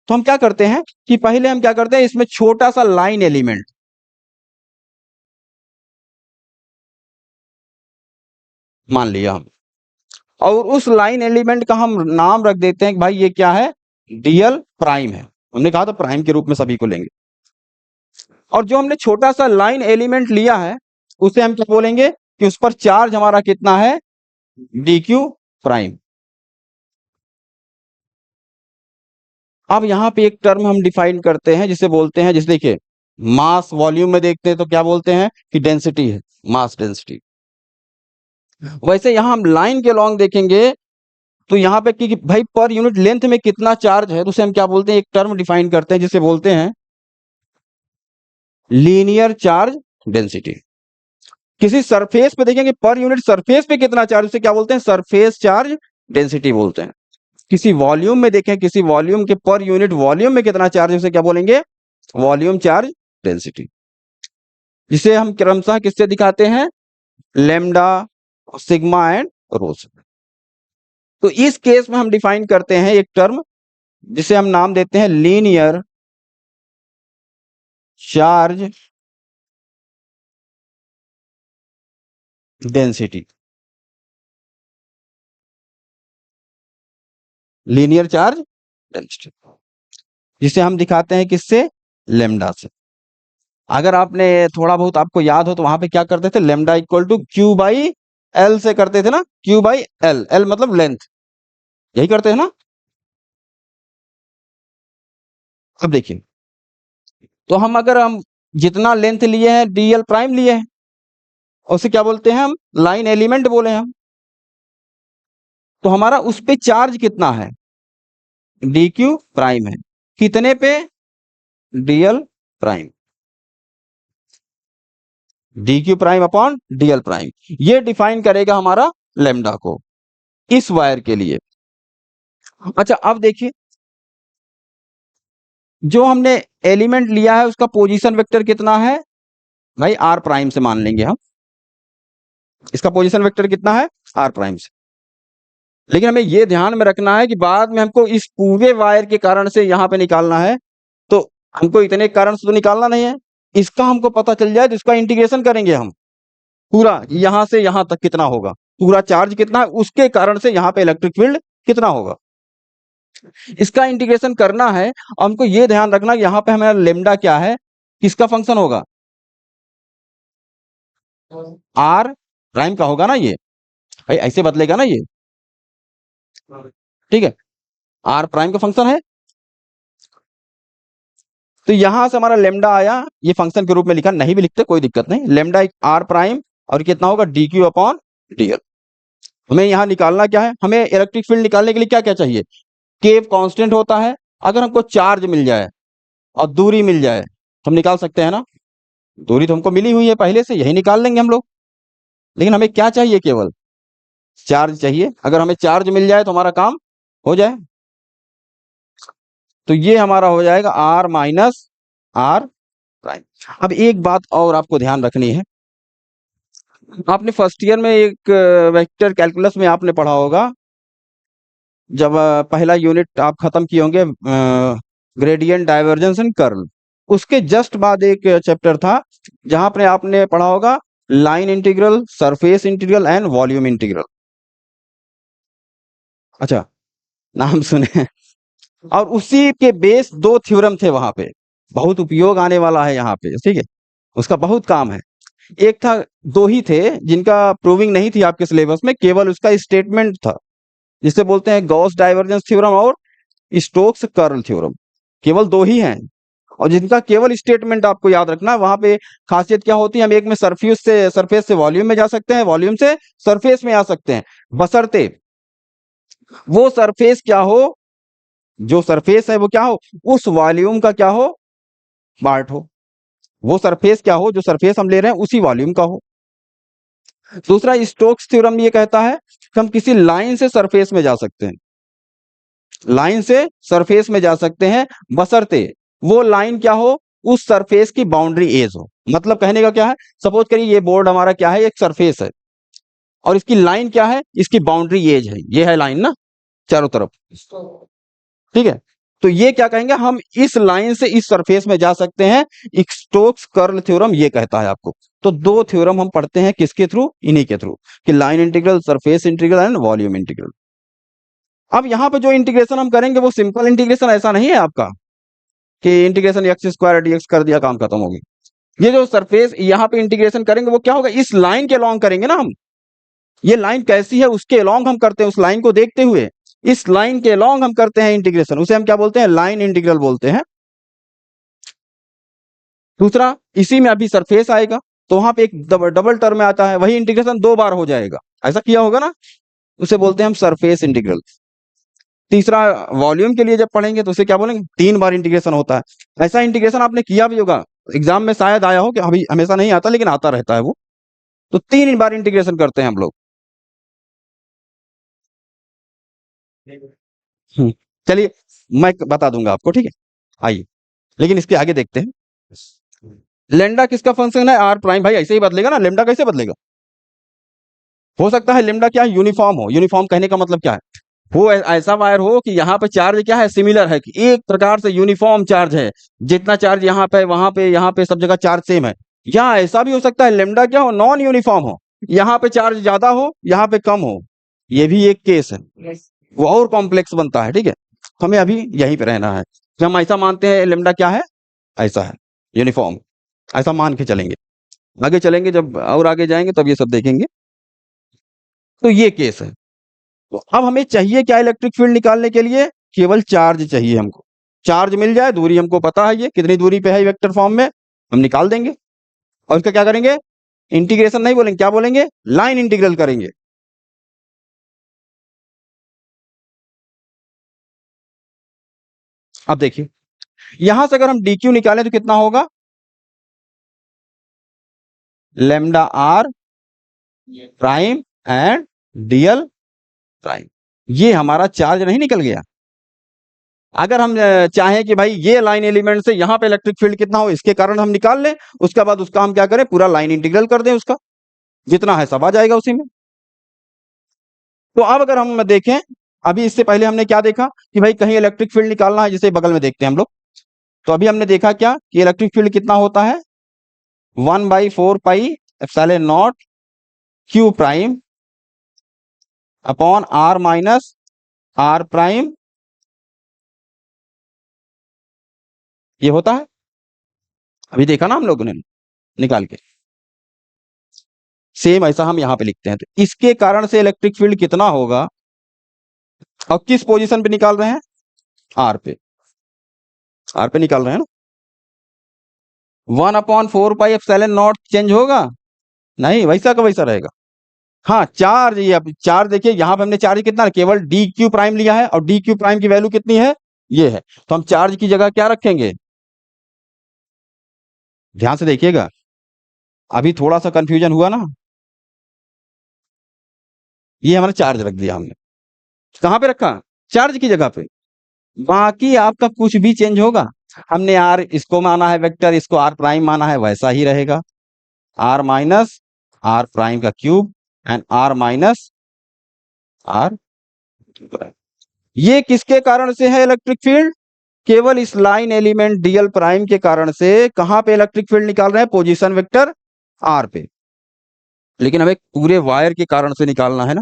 तो हम क्या करते हैं कि पहले हम क्या करते हैं, इसमें छोटा सा लाइन एलिमेंट मान लिया हम, और उस लाइन एलिमेंट का हम नाम रख देते हैं कि भाई ये क्या है, डीएल प्राइम है। हमने कहा था प्राइम के रूप में सभी को लेंगे। और जो हमने छोटा सा लाइन एलिमेंट लिया है उसे हम क्या बोलेंगे कि उस पर चार्ज हमारा कितना है, डी क्यू प्राइम। अब यहाँ पे एक टर्म हम डिफाइन करते हैं जिसे बोलते हैं, जिसे देखिए मास वॉल्यूम में देखते हैं तो क्या बोलते हैं कि डेंसिटी है, मास डेंसिटी। वैसे यहां हम लाइन के लॉन्ग देखेंगे तो यहाँ पे कि भाई पर यूनिट लेंथ में कितना चार्ज है, तो उसे हम क्या बोलते हैं, एक टर्म डिफाइन करते हैं जिसे बोलते हैं लीनियर चार्ज डेंसिटी। किसी सरफेस पे देखेंगे पर यूनिट सरफेस पे कितना चार्ज, उसे क्या बोलते हैं, सरफेस चार्ज डेंसिटी बोलते हैं। किसी वॉल्यूम में देखें, किसी वॉल्यूम के पर यूनिट वॉल्यूम में कितना चार्ज है, उसे क्या बोलेंगे, वॉल्यूम चार्ज डेंसिटी। जिसे हम क्रमशः किससे दिखाते हैं, लेमडा, सिग्मा एंड रो से। तो इस केस में हम डिफाइन करते हैं एक टर्म जिसे हम नाम देते हैं linear charge density. Linear charge density जिसे हम दिखाते हैं किससे, लेमडा से। अगर आपने थोड़ा बहुत आपको याद हो तो वहां पे क्या करते थे, lambda equal to q by l से करते थे ना, क्यू बाई एल, एल मतलब लेंथ, यही करते हैं ना। अब देखिए, तो हम अगर हम जितना लेंथ लिए हैं डीएल प्राइम लिए हैं, उसे क्या बोलते हैं हम, लाइन एलिमेंट बोले हम। तो हमारा उस पे चार्ज कितना है, डी क्यू प्राइम है, कितने पे, DL prime, D Q prime upon DL prime. ये डिफाइन करेगा हमारा लेमडा को इस वायर के लिए। अच्छा अब देखिए, जो हमने एलिमेंट लिया है उसका पोजीशन वेक्टर कितना है, भाई आर प्राइम से मान लेंगे हम, इसका पोजीशन वेक्टर कितना है, आर प्राइम से। लेकिन हमें यह ध्यान में रखना है कि बाद में हमको इस पूरे वायर के कारण से यहां पे निकालना है, तो हमको इतने कारण से तो निकालना नहीं है, इसका हमको पता चल जाए तो इसका इंटीग्रेशन करेंगे हम पूरा, यहां से यहां तक कितना होगा, पूरा चार्ज कितना है, उसके कारण से यहां पे इलेक्ट्रिक फील्ड कितना होगा, इसका इंटीग्रेशन करना है। और हमको ये ध्यान रखना कि यहाँ पे हमारा लेमडा क्या है, किसका फंक्शन होगा, आर प्राइम का होगा ना ये, भाई ऐसे बदलेगा ना ये, ठीक है, आर प्राइम का फंक्शन है। तो यहां से हमारा लेमडा आया, ये फंक्शन के रूप में लिखा, नहीं भी लिखते कोई दिक्कत नहीं, लेमडा आर प्राइम और कितना होगा, डी क्यू अपॉन डीएल। हमें यहां निकालना क्या है, हमें इलेक्ट्रिक फील्ड निकालने के लिए क्या क्या चाहिए, केव कांस्टेंट होता है, अगर हमको चार्ज मिल जाए और दूरी मिल जाए तो हम निकाल सकते हैं ना, दूरी तो हमको मिली हुई है पहले से, यही निकाल लेंगे हम लोग। लेकिन हमें क्या चाहिए, केवल चार्ज चाहिए, अगर हमें चार्ज मिल जाए तो हमारा काम हो जाए। तो ये हमारा हो जाएगा आर माइनस आर प्राइम। अब एक बात और आपको ध्यान रखनी है, आपने फर्स्ट ईयर में एक वेक्टर कैलकुलस में आपने पढ़ा होगा, जब पहला यूनिट आप खत्म किए होंगे, ग्रेडियंट, डाइवर्जेंस एंड कर्ल, उसके जस्ट बाद एक चैप्टर था जहां पर आपने पढ़ा होगा line integral, surface integral and volume integral. अच्छा, नाम सुने। और उसी के बेस दो थ्योरम थे वहां पे, बहुत उपयोग आने वाला है यहाँ पे, ठीक है, उसका बहुत काम है। एक था, दो ही थे जिनका प्रूविंग नहीं थी आपके सिलेबस में, केवल उसका स्टेटमेंट था, जिसे बोलते हैं गॉस डाइवर्जेंस थ्योरम और स्टोक्स कर्ल थ्योरम, केवल दो ही हैं। और जिनका केवल स्टेटमेंट आपको याद रखना है, वहां पे खासियत क्या होती है, हम एक में सरफेस से वॉल्यूम में जा सकते हैं, वॉल्यूम से सरफेस में आ सकते हैं, बशर्ते वो सरफेस क्या हो, जो सरफेस है वो क्या हो, उस वॉल्यूम का क्या हो, पार्ट हो, वो सरफेस क्या हो, जो सरफेस हम ले रहे हैं उसी वॉल्यूम का हो। दूसरा, स्टोक्स थ्योरम ये कहता है कि हम किसी लाइन से सरफेस में जा सकते हैं, लाइन से सरफेस में जा सकते हैं, बशर्ते वो लाइन क्या हो, उस सरफेस की बाउंड्री एज हो। मतलब कहने का क्या है, सपोज करिए ये बोर्ड हमारा क्या है, एक सरफेस है और इसकी लाइन क्या है, इसकी बाउंड्री एज है, ये है लाइन ना चारों तरफ, इसको ठीक है। तो ये क्या कहेंगे, हम इस लाइन से इस सरफेस में जा सकते हैं, स्टोक्स कर्ल थ्योरम ये कहता है आपको। तो दो थ्योरम हम पढ़ते हैं किसके थ्रू, इन्हीं के थ्रू, कि line integral, surface integral and volume integral. अब यहाँ पे जो इंटीग्रेशन हम करेंगे वो सिंपल इंटीग्रेशन ऐसा नहीं है आपका कि इंटीग्रेशन एक्स स्क्वायर डीएक्स कर दिया काम खत्म हो गई। ये जो सरफेस यहाँ पे इंटीग्रेशन करेंगे वो क्या होगा, इस लाइन के लॉन्ग करेंगे ना हम। ये लाइन कैसी है उसके लॉन्ग हम करते हैं, उस लाइन को देखते हुए इस लाइन के लॉन्ग हम करते हैं इंटीग्रेशन, उसे हम क्या बोलते हैं, लाइन इंटीग्रल बोलते हैं। दूसरा, इसी में अभी सरफेस आएगा तो वहां पे एक डबल टर्म में आता है, वही इंटीग्रेशन दो बार हो जाएगा, ऐसा किया होगा ना, उसे बोलते हैं हम सरफेस इंटीग्रल। तीसरा, वॉल्यूम के लिए जब पढ़ेंगे तो उसे क्या बोलेंगे, तीन बार इंटीग्रेशन होता है। ऐसा इंटीग्रेशन आपने किया भी होगा, एग्जाम में शायद आया हो, कि अभी हमेशा नहीं आता लेकिन आता रहता है वो। तो तीन बार इंटीग्रेशन करते हैं हम लोग। हम्म, चलिए मैं बता दूंगा आपको, ठीक है, आइए। लेकिन इसके आगे देखते हैं, लेमडा किसका फंक्शन है, आर प्राइम। भाई ऐसे ही बदलेगा ना, लेमडा कैसे बदलेगा, हो सकता है लेमडा क्या है, यूनिफॉर्म हो। यूनिफॉर्म कहने का मतलब क्या है, वो ऐसा वायर हो कि यहाँ पे चार्ज क्या है, सिमिलर है, कि एक प्रकार से यूनिफॉर्म चार्ज है, जितना चार्ज यहाँ पे वहां पे यहाँ पे सब जगह चार्ज सेम है। या ऐसा भी हो सकता है लेमडा क्या हो, नॉन यूनिफॉर्म हो, यहाँ पे चार्ज ज्यादा हो यहाँ पे कम हो, ये भी एक केस है, यस वो और कॉम्प्लेक्स बनता है, ठीक है। हमें अभी यहीं पे रहना है कि हम ऐसा मानते हैं लेमडा क्या है, ऐसा है, यूनिफॉर्म, ऐसा मान के चलेंगे। आगे चलेंगे जब और आगे जाएंगे तब ये सब देखेंगे। तो ये केस है। तो अब हमें चाहिए क्या, इलेक्ट्रिक फील्ड निकालने के लिए केवल चार्ज चाहिए हमको। चार्ज मिल जाए, दूरी हमको पता है, ये कितनी दूरी पे है वेक्टर फॉर्म में, हम निकाल देंगे। और इसका क्या करेंगे, इंटीग्रेशन नहीं बोलेंगे, क्या बोलेंगे, लाइन इंटीग्रल करेंगे। अब देखिए यहां से अगर हम डी क्यू निकालें तो कितना होगा, lambda r prime and d l prime. ये हमारा चार्ज नहीं निकल गया। अगर हम चाहें कि भाई ये लाइन एलिमेंट से यहाँ पे इलेक्ट्रिक फील्ड कितना हो, इसके कारण हम निकाल लें, उसके बाद उसका हम क्या करें, पूरा लाइन इंटीग्रल कर दें, उसका जितना है सब आ जाएगा उसी में। तो अब अगर हम देखें, अभी इससे पहले हमने क्या देखा कि भाई कहीं इलेक्ट्रिक फील्ड निकालना है, जिसे बगल में देखते हैं हम लोग। तो अभी हमने देखा क्या कि इलेक्ट्रिक फील्ड कितना होता है, 1/4 pi epsilon naught q prime upon r minus are prime, ये होता है। अभी देखा ना हम लोगों ने निकाल के, सेम ऐसा हम यहां पे लिखते हैं। तो इसके कारण से इलेक्ट्रिक फील्ड कितना होगा, और किस पोजीशन पे निकाल रहे हैं, आर पे, आर पे निकाल रहे हैं ना। 1/4 पाई एप्सिलॉन नॉट चेंज होगा, नहीं, वैसा का वैसा रहेगा। हाँ चार्ज, ये अब चार्ज देखिए यहाँ पे हमने चार्ज कितना, केवल डी क्यू प्राइम लिया है, और डी क्यू प्राइम की वैल्यू कितनी है, ये है। तो हम चार्ज की जगह क्या रखेंगे, ध्यान से देखिएगा, अभी थोड़ा सा कंफ्यूजन हुआ ना, ये हमारा चार्ज रख दिया हमने, कहां पे रखा, चार्ज की जगह पे। बाकी आपका कुछ भी चेंज होगा, हमने आर इसको माना है वेक्टर, इसको आर प्राइम माना है, वैसा ही रहेगा, आर माइनस आर प्राइम का cube and r minus are prime. ये किसके कारण से है इलेक्ट्रिक फील्ड, केवल इस लाइन एलिमेंट डीएल प्राइम के कारण से। कहां पे इलेक्ट्रिक फील्ड निकाल रहे हैं, पोजीशन वेक्टर आर पे, लेकिन हमें पूरे वायर के कारण से निकालना है ना।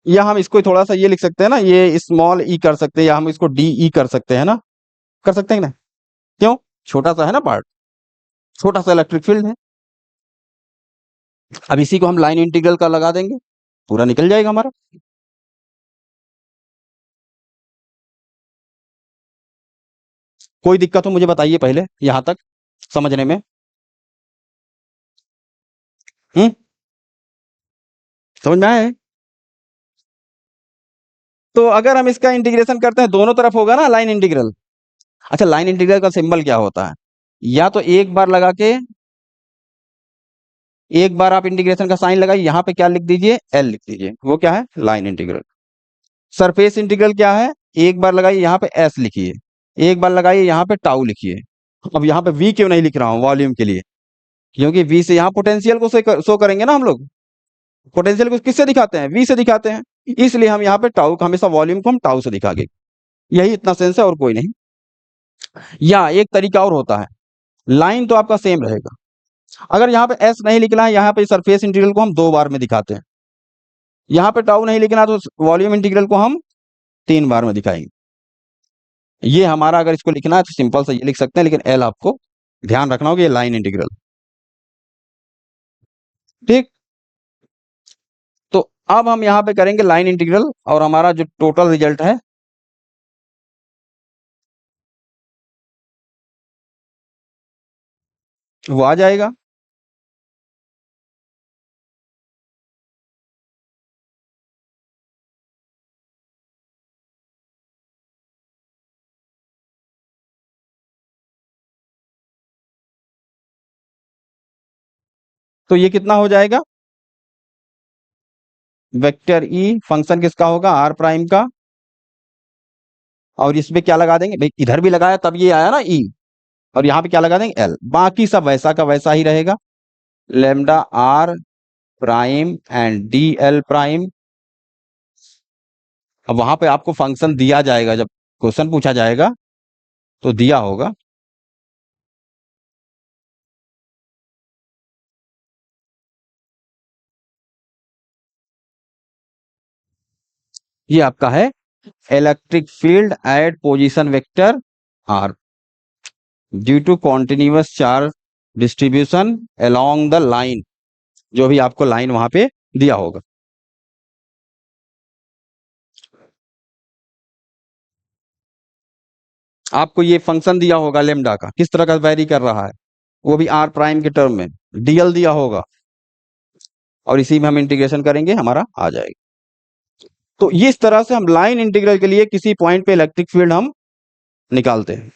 या हम इसको थोड़ा सा ये लिख सकते हैं ना, ये स्मॉल ई कर सकते हैं, या हम इसको डी ई कर सकते हैं ना, कर सकते हैं ना, क्यों, छोटा सा है ना पार्ट, छोटा सा इलेक्ट्रिक फील्ड है। अब इसी को हम लाइन इंटीग्रल का लगा देंगे, पूरा निकल जाएगा हमारा। कोई दिक्कत हो मुझे बताइए पहले, यहां तक समझने में। हम्म, समझ में आया है? तो अगर हम इसका इंटीग्रेशन करते हैं, दोनों तरफ होगा ना लाइन इंटीग्रल। अच्छा, लाइन इंटीग्रल का सिंबल क्या होता है, या तो एक बार लगा के एक बार आप इंटीग्रेशन का साइन लगाइए, यहाँ पे क्या लिख दीजिए, एल लिख दीजिए, वो क्या है, लाइन इंटीग्रल। सरफेस इंटीग्रल क्या है, एक बार लगाइए यहाँ पे एस लिखिए, एक बार लगाइए यहाँ पे टाउ लिखिए। अब यहाँ पे वी क्यों नहीं लिख रहा हूँ वॉल्यूम के लिए, क्योंकि वी से यहाँ पोटेंशियल को शो करेंगे ना हम लोग। पोटेंशियल को किससे दिखाते हैं, वी से दिखाते हैं, इसलिए हम यहाँ पे टाउ हमेशा वॉल्यूम को हम टाउ से दिखाएंगे। यही इतना सेंस है और कोई नहीं। या एक तरीका और होता है, लाइन तो आपका सेम रहेगा, अगर यहाँ पे एस नहीं लिखना है, यहाँ पे सरफेस इंटीग्रल को हम 2 बार में दिखाते हैं, यहाँ पे टाउ नहीं लिखना तो वॉल्यूम इंटीग्रल को हम 3 बार में दिखाएंगे। ये हमारा अगर इसको लिखना है तो सिंपल से ये लिख सकते हैं, लेकिन एल आपको ध्यान रखना होगा, ये लाइन इंटीग्रल। ठीक, तो अब हम यहाँ पे करेंगे लाइन इंटीग्रल, और हमारा जो टोटल रिजल्ट है वो आ जाएगा। तो ये कितना हो जाएगा, वेक्टर ई फंक्शन किसका होगा, आर प्राइम का, और इसमें क्या लगा देंगे भाई, इधर भी लगाया तब ये आया ना ई, और यहाँ पे क्या लगा देंगे एल, बाकी सब वैसा का वैसा ही रहेगा। Lambda r prime and d l prime. अब वहां पे आपको फंक्शन दिया जाएगा, जब क्वेश्चन पूछा जाएगा तो दिया होगा। ये आपका है electric field at position vector r due to continuous charge distribution along the line, जो भी आपको लाइन वहां पे दिया होगा। आपको ये फंक्शन दिया होगा लेमडा का, किस तरह का वेरी कर रहा है, वो भी आर प्राइम के टर्म में, डीएल दिया होगा, और इसी में हम इंटीग्रेशन करेंगे, हमारा आ जाएगा। तो इस तरह से हम लाइन इंटीग्रल के लिए किसी पॉइंट पे इलेक्ट्रिक फील्ड हम निकालते हैं।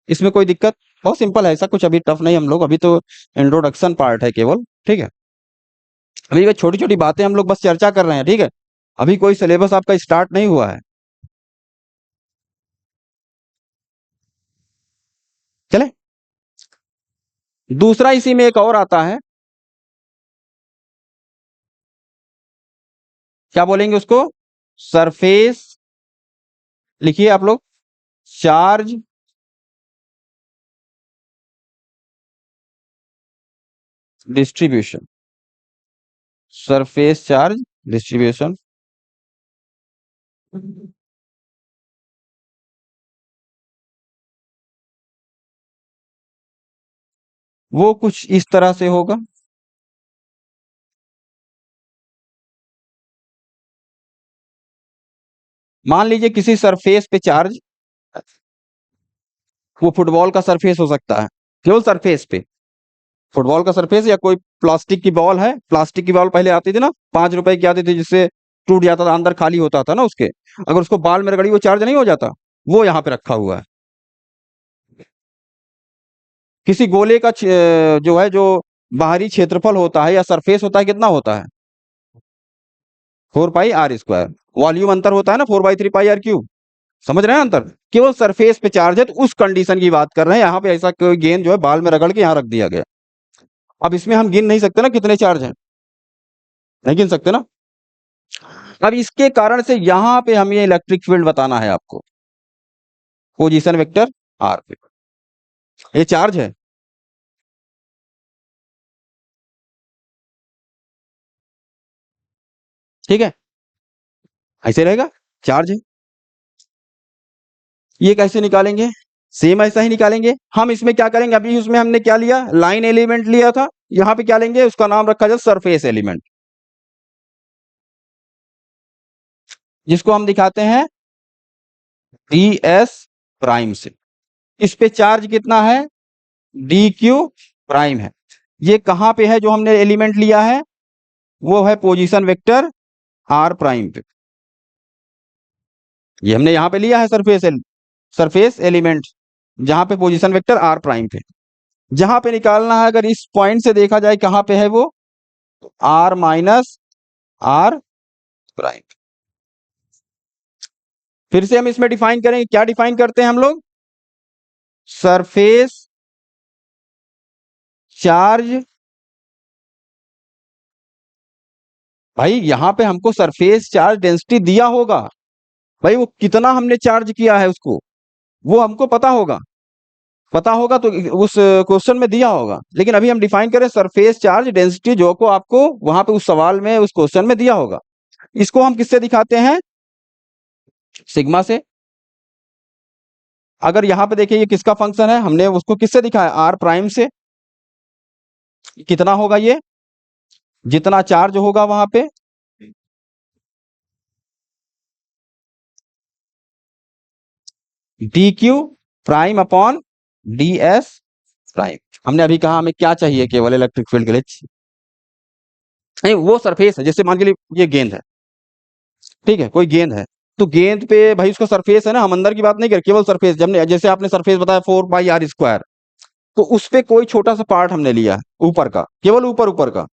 इसमें कोई दिक्कत, बहुत सिंपल है, ऐसा कुछ अभी टफ नहीं, हम लोग अभी तो इंट्रोडक्शन पार्ट है केवल, ठीक है। अभी ये छोटी छोटी बातें हम लोग बस चर्चा कर रहे हैं, ठीक है, अभी कोई सिलेबस आपका स्टार्ट नहीं हुआ है। चले, दूसरा इसी में एक और आता है, क्या बोलेंगे उसको, सरफेस, लिखिए आप लोग, charge distribution, surface charge distribution. वो कुछ इस तरह से होगा, मान लीजिए किसी सरफेस पे चार्ज, वो फुटबॉल का सरफेस हो सकता है, केवल सरफेस पे, फुटबॉल का सरफेस, या कोई प्लास्टिक की बॉल है, प्लास्टिक की बॉल पहले आती थी ना, 5 रुपए की आती थी, जिससे टूट जाता था, अंदर खाली होता था ना उसके, अगर उसको बाल में रगड़ी वो चार्ज नहीं हो जाता, वो यहाँ पे रखा हुआ है। किसी गोले का जो है, जो बाहरी क्षेत्रफल होता है या सरफेस होता है, कितना होता है, 4 पाई r स्क्वायर, वॉल्यूम अंतर होता है ना, 4/3 पाई r क्यूब, समझ रहे हैं अंतर, केवल सरफेस पे चार्ज है, तो उस कंडीशन की बात कर रहे हैं, यहाँ पे ऐसा कोई गेंद जो है बाल में रगड़ के यहाँ रख दिया गया। अब इसमें हम गिन नहीं सकते ना कितने चार्ज हैं, नहीं गिन सकते ना। अब इसके कारण से यहां पे हमें इलेक्ट्रिक फील्ड बताना है आपको, पोजीशन वेक्टर आर पे, ये चार्ज है, ठीक है, ऐसे रहेगा, चार्ज है। ये कैसे निकालेंगे, सेम ऐसा ही निकालेंगे हम, इसमें क्या करेंगे, अभी उसमें हमने क्या लिया, लाइन एलिमेंट लिया था, यहाँ पे क्या लेंगे, उसका नाम रखा जाए सरफेस एलिमेंट, जिसको हम दिखाते हैं डी एस प्राइम से। इस पे चार्ज कितना है, डी क्यू प्राइम है। ये कहां पे है जो हमने एलिमेंट लिया है, वो है पोजीशन वेक्टर आर प्राइम पे। ये हमने यहां पे लिया है सरफेस एलिमेंट, जहां पे पोजीशन वेक्टर आर प्राइम पे। जहां पे निकालना है, अगर इस पॉइंट से देखा जाए कहां पे है वो, आर माइनस आर प्राइम। फिर से हम इसमें डिफाइन करेंगे, क्या डिफाइन करते हैं हम लोग? Surface charge. भाई यहां पे हमको सरफेस चार्ज डेंसिटी दिया होगा, भाई वो कितना हमने चार्ज किया है उसको वो हमको पता होगा तो उस क्वेश्चन में दिया होगा। लेकिन अभी हम डिफाइन करें सरफेस चार्ज डेंसिटी, जो को आपको वहां पे उस सवाल में उस क्वेश्चन में दिया होगा। इसको हम किससे दिखाते हैं? सिग्मा से। अगर यहाँ पे देखिए ये किसका फंक्शन है, हमने उसको किससे दिखाया? आर प्राइम से। कितना होगा ये? जितना चार्ज होगा वहां पे, D Q prime upon D S prime. हमने अभी कहा हमें क्या चाहिए केवल इलेक्ट्रिक फील्ड के लिए, नहीं वो सरफेस है। जैसे मान के लिए ये गेंद है, ठीक है, कोई गेंद है, तो गेंद पे भाई उसका सरफेस है ना, हम अंदर की बात नहीं कर, केवल सरफेस। जब जैसे आपने सरफेस बताया 4 पाई r स्क्वायर, तो उस पे कोई छोटा सा पार्ट हमने लिया है ऊपर का, केवल ऊपर ऊपर का,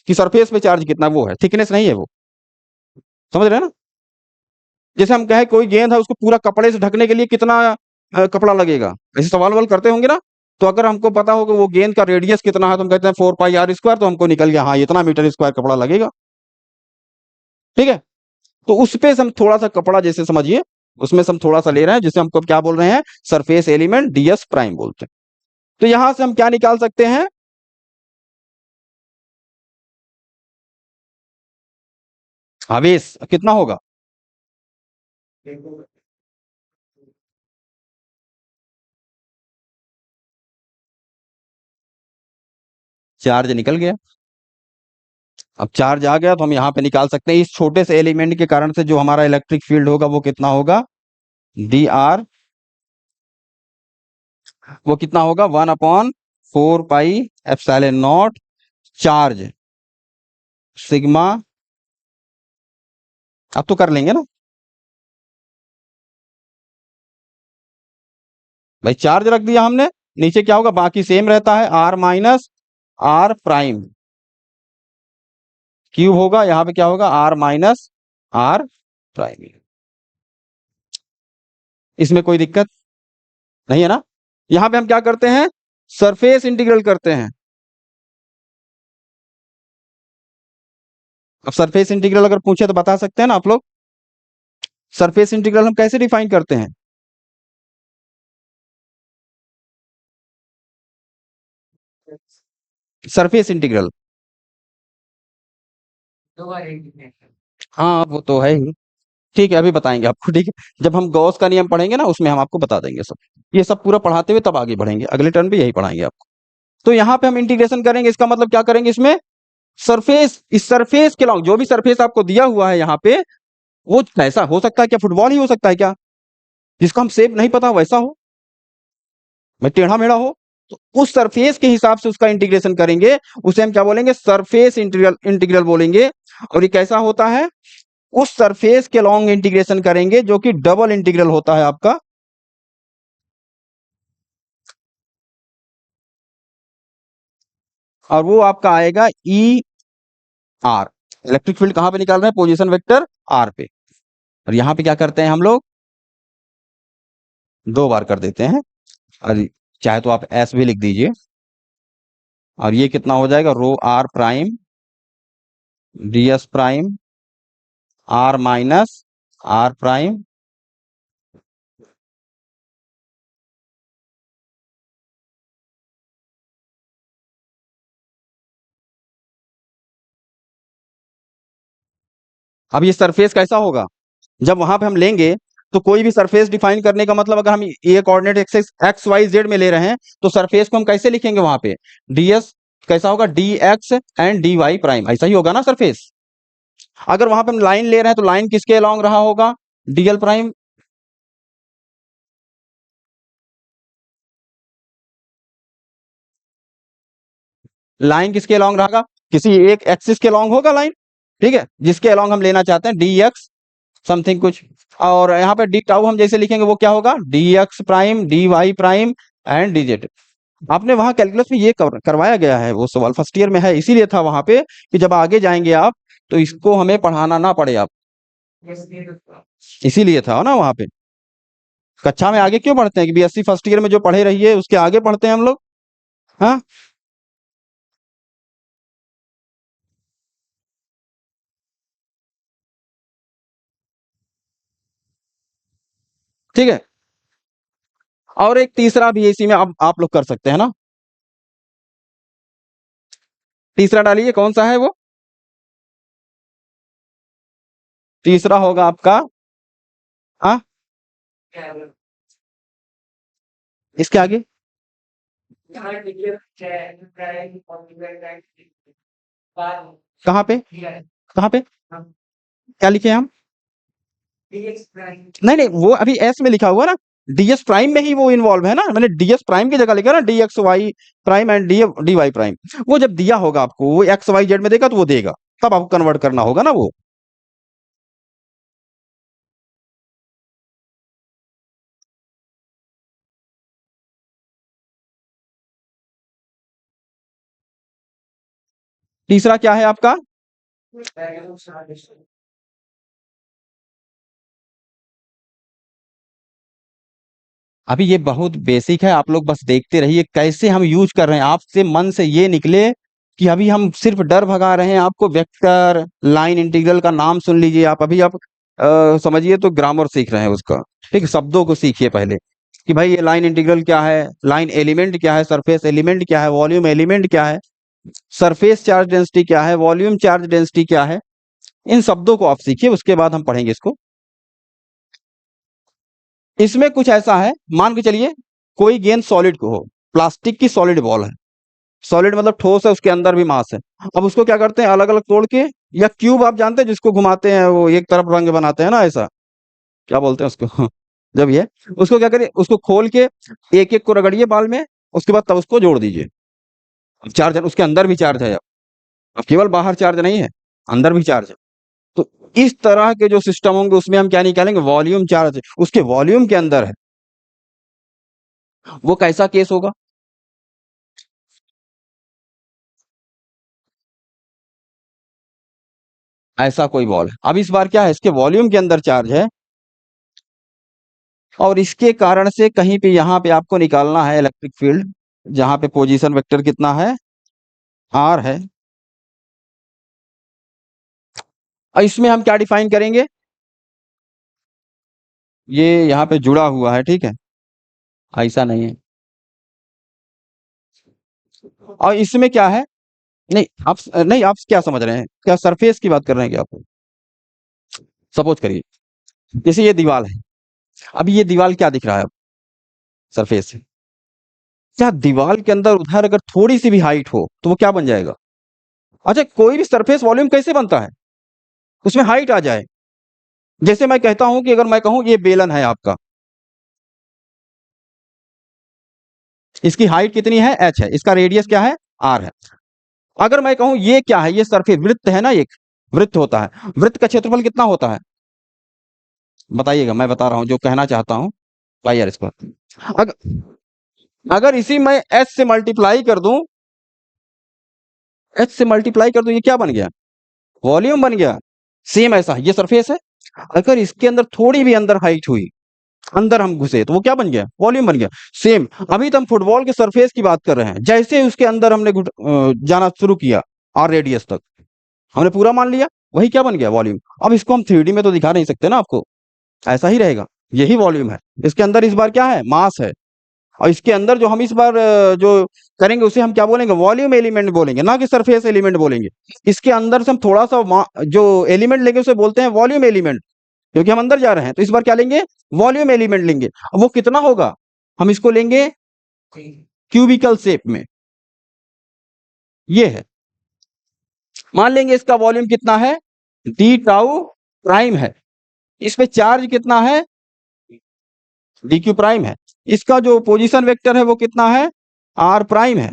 कि सरफेस पे चार्ज कितना वो है, थिकनेस नहीं है वो। समझ रहे हैं ना? जैसे हम कहें कोई गेंद है, उसको पूरा कपड़े से ढकने के लिए कितना कपड़ा लगेगा, ऐसे सवाल वाल करते होंगे ना। तो अगर हमको पता हो कि वो गेंद का रेडियस कितना है, तो हम कहते हैं 4 पाई r स्क्वायर, तो हमको निकल गया हाँ इतना मीटर स्क्वायर कपड़ा लगेगा। ठीक है, तो उस पे से हम थोड़ा सा कपड़ा जैसे समझिए, उसमें से हम थोड़ा सा ले रहे हैं, जिसे हमको क्या बोल रहे हैं? सरफेस एलिमेंट डीएस प्राइम बोलते हैं। तो यहां से हम क्या निकाल सकते हैं? आवेश कितना होगा? चार्ज निकल गया। अब चार्ज आ गया तो हम यहाँ पे निकाल सकते हैं, इस छोटे से एलिमेंट के कारण से जो हमारा इलेक्ट्रिक फील्ड होगा वो कितना होगा? डी आर, वो कितना होगा? 1/4 pi epsilon not charge sigma. अब तो कर लेंगे ना भाई, चार्ज रख दिया हमने, नीचे क्या होगा? बाकी सेम रहता है, r minus are prime cube होगा। यहाँ पे क्या होगा? R minus are prime. इसमें कोई दिक्कत नहीं है ना? यहाँ पे हम क्या करते हैं? सरफेस इंटीग्रल करते हैं। अब सरफेस इंटीग्रल अगर पूछे तो बता सकते हैं ना आप लोग? सरफेस इंटीग्रल हम कैसे डिफाइन करते हैं? सरफेस इंटीग्रल, दो बार इंटीग्रेशन। हाँ वो तो है ही। ठीक है, अभी बताएंगे आपको, ठीक है। जब हम गॉस का नियम पढ़ेंगे ना, उसमें हम आपको बता देंगे सब। ये सब पूरा पढ़ाते हुए तब आगे बढ़ेंगे, अगले टर्म पे यही पढ़ाएंगे आपको। तो यहाँ पे हम इंटीग्रेशन करेंगे, इसका मतलब क्या करेंगे इसमें? सरफेस, इस सरफेस के लॉन्ग जो भी सरफेस आपको दिया हुआ है यहाँ पे, वो कैसा हो सकता है? क्या फुटबॉल ही हो सकता है क्या, जिसका हम शेप नहीं पता वैसा हो, मैं टेढ़ा मेढ़ा हो? तो उस सरफेस के हिसाब से उसका इंटीग्रेशन करेंगे, उसे हम क्या बोलेंगे? सरफेस इंटीग्रल, इंटीग्रल बोलेंगे। और ये कैसा होता है? उस सरफेस के लॉन्ग इंटीग्रेशन करेंगे, जो कि डबल इंटीग्रल होता है आपका। और वो आपका आएगा ई आर। इलेक्ट्रिक फील्ड कहां पे निकाल रहे हैं? पोजीशन वेक्टर आर पे। और यहां पे क्या करते हैं हम लोग? 2 बार कर देते हैं। और चाहे तो आप एस भी लिख दीजिए। और ये कितना हो जाएगा? Rho R prime DS prime R minus are prime. अब ये सरफेस कैसा होगा? जब वहां पे हम लेंगे, तो कोई भी सरफेस डिफाइन करने का मतलब, अगर हम ये coordinate axes x Y z में ले रहे हैं, तो सरफेस को हम कैसे लिखेंगे वहां पे? डीएस कैसा होगा? D x and d Y prime, ऐसा ही होगा ना सरफेस। अगर वहां पे हम लाइन ले रहे हैं, तो लाइन किसके अलॉन्ग रहा होगा? DL prime. लाइन किसके अलॉन्ग रहेगा? किसी एक एक्सिस के अलॉन्ग होगा लाइन, ठीक है, जिसके अलॉन्ग हम लेना चाहते हैं डी एक्स समथिंग कुछ, और यहाँ पे डी टाउ हम जैसे लिखेंगे वो क्या होगा, d x prime D Y prime and D z. आपने वहां कैलकुलस में ये करवाया गया है, वो सवाल फर्स्ट ईयर में है, इसीलिए था वहां पे कि जब आगे जाएंगे आप तो इसको हमें पढ़ाना ना पड़े आप, इसीलिए था ना वहां पे। कक्षा में आगे क्यों पढ़ते हैं कि बीएससी फर्स्ट ईयर में जो पढ़े रहिए उसके आगे पढ़ते हैं हम लोग। हाँ, ठीक है। और एक तीसरा भी इसी में आप लोग कर सकते हैं ना, तीसरा डालिए, कौन सा है वो, तीसरा होगा आपका, हाँ, इसके आगे कहाँ पे, कहाँ पे क्या लिखे हम, नहीं नहीं वो अभी एस में लिखा हुआ ना, डीएस प्राइम में ही वो इन्वॉल्व है ना, मैंने डीएस प्राइम की जगह लिखा ना d x y prime and d Y prime. वो जब दिया होगा आपको, वो एक्स वाई जेड में देगा तो वो देगा, तब आपको कन्वर्ट करना होगा ना वो। तीसरा क्या है आपका, अभी ये बहुत बेसिक है, आप लोग बस देखते रहिए कैसे हम यूज कर रहे हैं, आपसे मन से ये निकले कि अभी हम सिर्फ डर भगा रहे हैं आपको। वेक्टर लाइन इंटीग्रल का नाम सुन लीजिए आप, अभी आप समझिए तो ग्रामर सीख रहे हैं उसका, ठीक है, शब्दों को सीखिए पहले कि भाई ये लाइन इंटीग्रल क्या है, लाइन एलिमेंट क्या है, सरफेस एलिमेंट क्या है, वॉल्यूम एलिमेंट क्या है, सरफेस चार्ज डेंसिटी क्या है, वॉल्यूम चार्ज डेंसिटी क्या है, इन शब्दों को आप सीखिए, उसके बाद हम पढ़ेंगे इसको। इसमें कुछ ऐसा है, मान के चलिए कोई गेंद सॉलिड को हो, प्लास्टिक की सॉलिड बॉल है, सॉलिड मतलब ठोस है, उसके अंदर भी मास है। अब उसको क्या करते हैं, अलग अलग तोड़ के, या क्यूब आप जानते हैं जिसको घुमाते हैं वो एक तरफ रंग बनाते हैं ना, ऐसा क्या बोलते हैं उसको जब ये, उसको क्या करिए, उसको खोल के एक एक को रगड़िए बाल में, उसके बाद तब उसको जोड़ दीजिए। चार्ज उसके अंदर भी चार्ज है, अब केवल बाहर चार्ज नहीं है, अंदर भी चार्ज है। तो इस तरह के जो सिस्टम होंगे उसमें हम क्या निकालेंगे, वॉल्यूम चार्ज, उसके वॉल्यूम के अंदर है, वो कैसा केस होगा, ऐसा कोई बॉल है। अब इस बार क्या है, इसके वॉल्यूम के अंदर चार्ज है, और इसके कारण से कहीं पे यहां पे आपको निकालना है इलेक्ट्रिक फील्ड, जहां पे पोजीशन वेक्टर कितना है, आर है। और इसमें हम क्या डिफाइन करेंगे, ये यहाँ पे जुड़ा हुआ है, ठीक है, ऐसा नहीं है। और इसमें क्या है, नहीं आप नहीं, आप क्या समझ रहे हैं, क्या सरफेस की बात कर रहे हैं क्या आप, सपोज करिए जैसे ये दीवार है, अभी ये दीवार क्या दिख रहा है, सरफेस है, क्या दीवार के अंदर उधर अगर थोड़ी सी भी हाइट हो तो वो क्या बन जाएगा। अच्छा, कोई भी सरफेस वॉल्यूम कैसे बनता है, उसमें हाइट आ जाए। जैसे मैं कहता हूं कि अगर मैं कहूं ये बेलन है आपका, इसकी हाइट कितनी है, एच है, इसका रेडियस क्या है, आर है। अगर मैं कहूं ये क्या है, ये सरफेस वृत्त है ना, एक वृत्त होता है, वृत्त का क्षेत्रफल कितना होता है, बताइएगा, मैं बता रहा हूं जो कहना चाहता हूं, पाई आर स्क्वायर। अगर इसी में एच से मल्टीप्लाई कर दूं, एच से मल्टीप्लाई कर दूं, ये क्या बन गया, वॉल्यूम बन गया। सेम ऐसा ये सरफेस है, अगर इसके अंदर थोड़ी भी अंदर हाइट हुई, अंदर हम घुसे, तो वो क्या बन गया, वॉल्यूम बन गया। सेम अभी तो हम फुटबॉल के सरफेस की बात कर रहे हैं, जैसे ही उसके अंदर हमने जाना शुरू किया आर रेडियस तक, हमने पूरा मान लिया, वही क्या बन गया, वॉल्यूम। अब इसको हम 3D में तो दिखा नहीं सकते ना आपको, ऐसा ही रहेगा, यही वॉल्यूम है। इसके अंदर इस बार क्या है, मास है, और इसके अंदर जो हम इस बार जो करेंगे उसे हम क्या बोलेंगे, वॉल्यूम एलिमेंट बोलेंगे, ना कि सरफेस एलिमेंट बोलेंगे। इसके अंदर से हम थोड़ा सा जो एलिमेंट लेंगे उसे बोलते हैं वॉल्यूम एलिमेंट, क्योंकि हम अंदर जा रहे हैं। तो इस बार क्या लेंगे, वॉल्यूम एलिमेंट लेंगे। अब वो कितना होगा, हम इसको लेंगे क्यूबिकल शेप में, ये है, मान लेंगे इसका वॉल्यूम कितना है, डी टाउ प्राइम है, इस पे चार्ज कितना है, डी क्यू प्राइम है, इसका जो पोजीशन वेक्टर है वो कितना है, आर प्राइम है।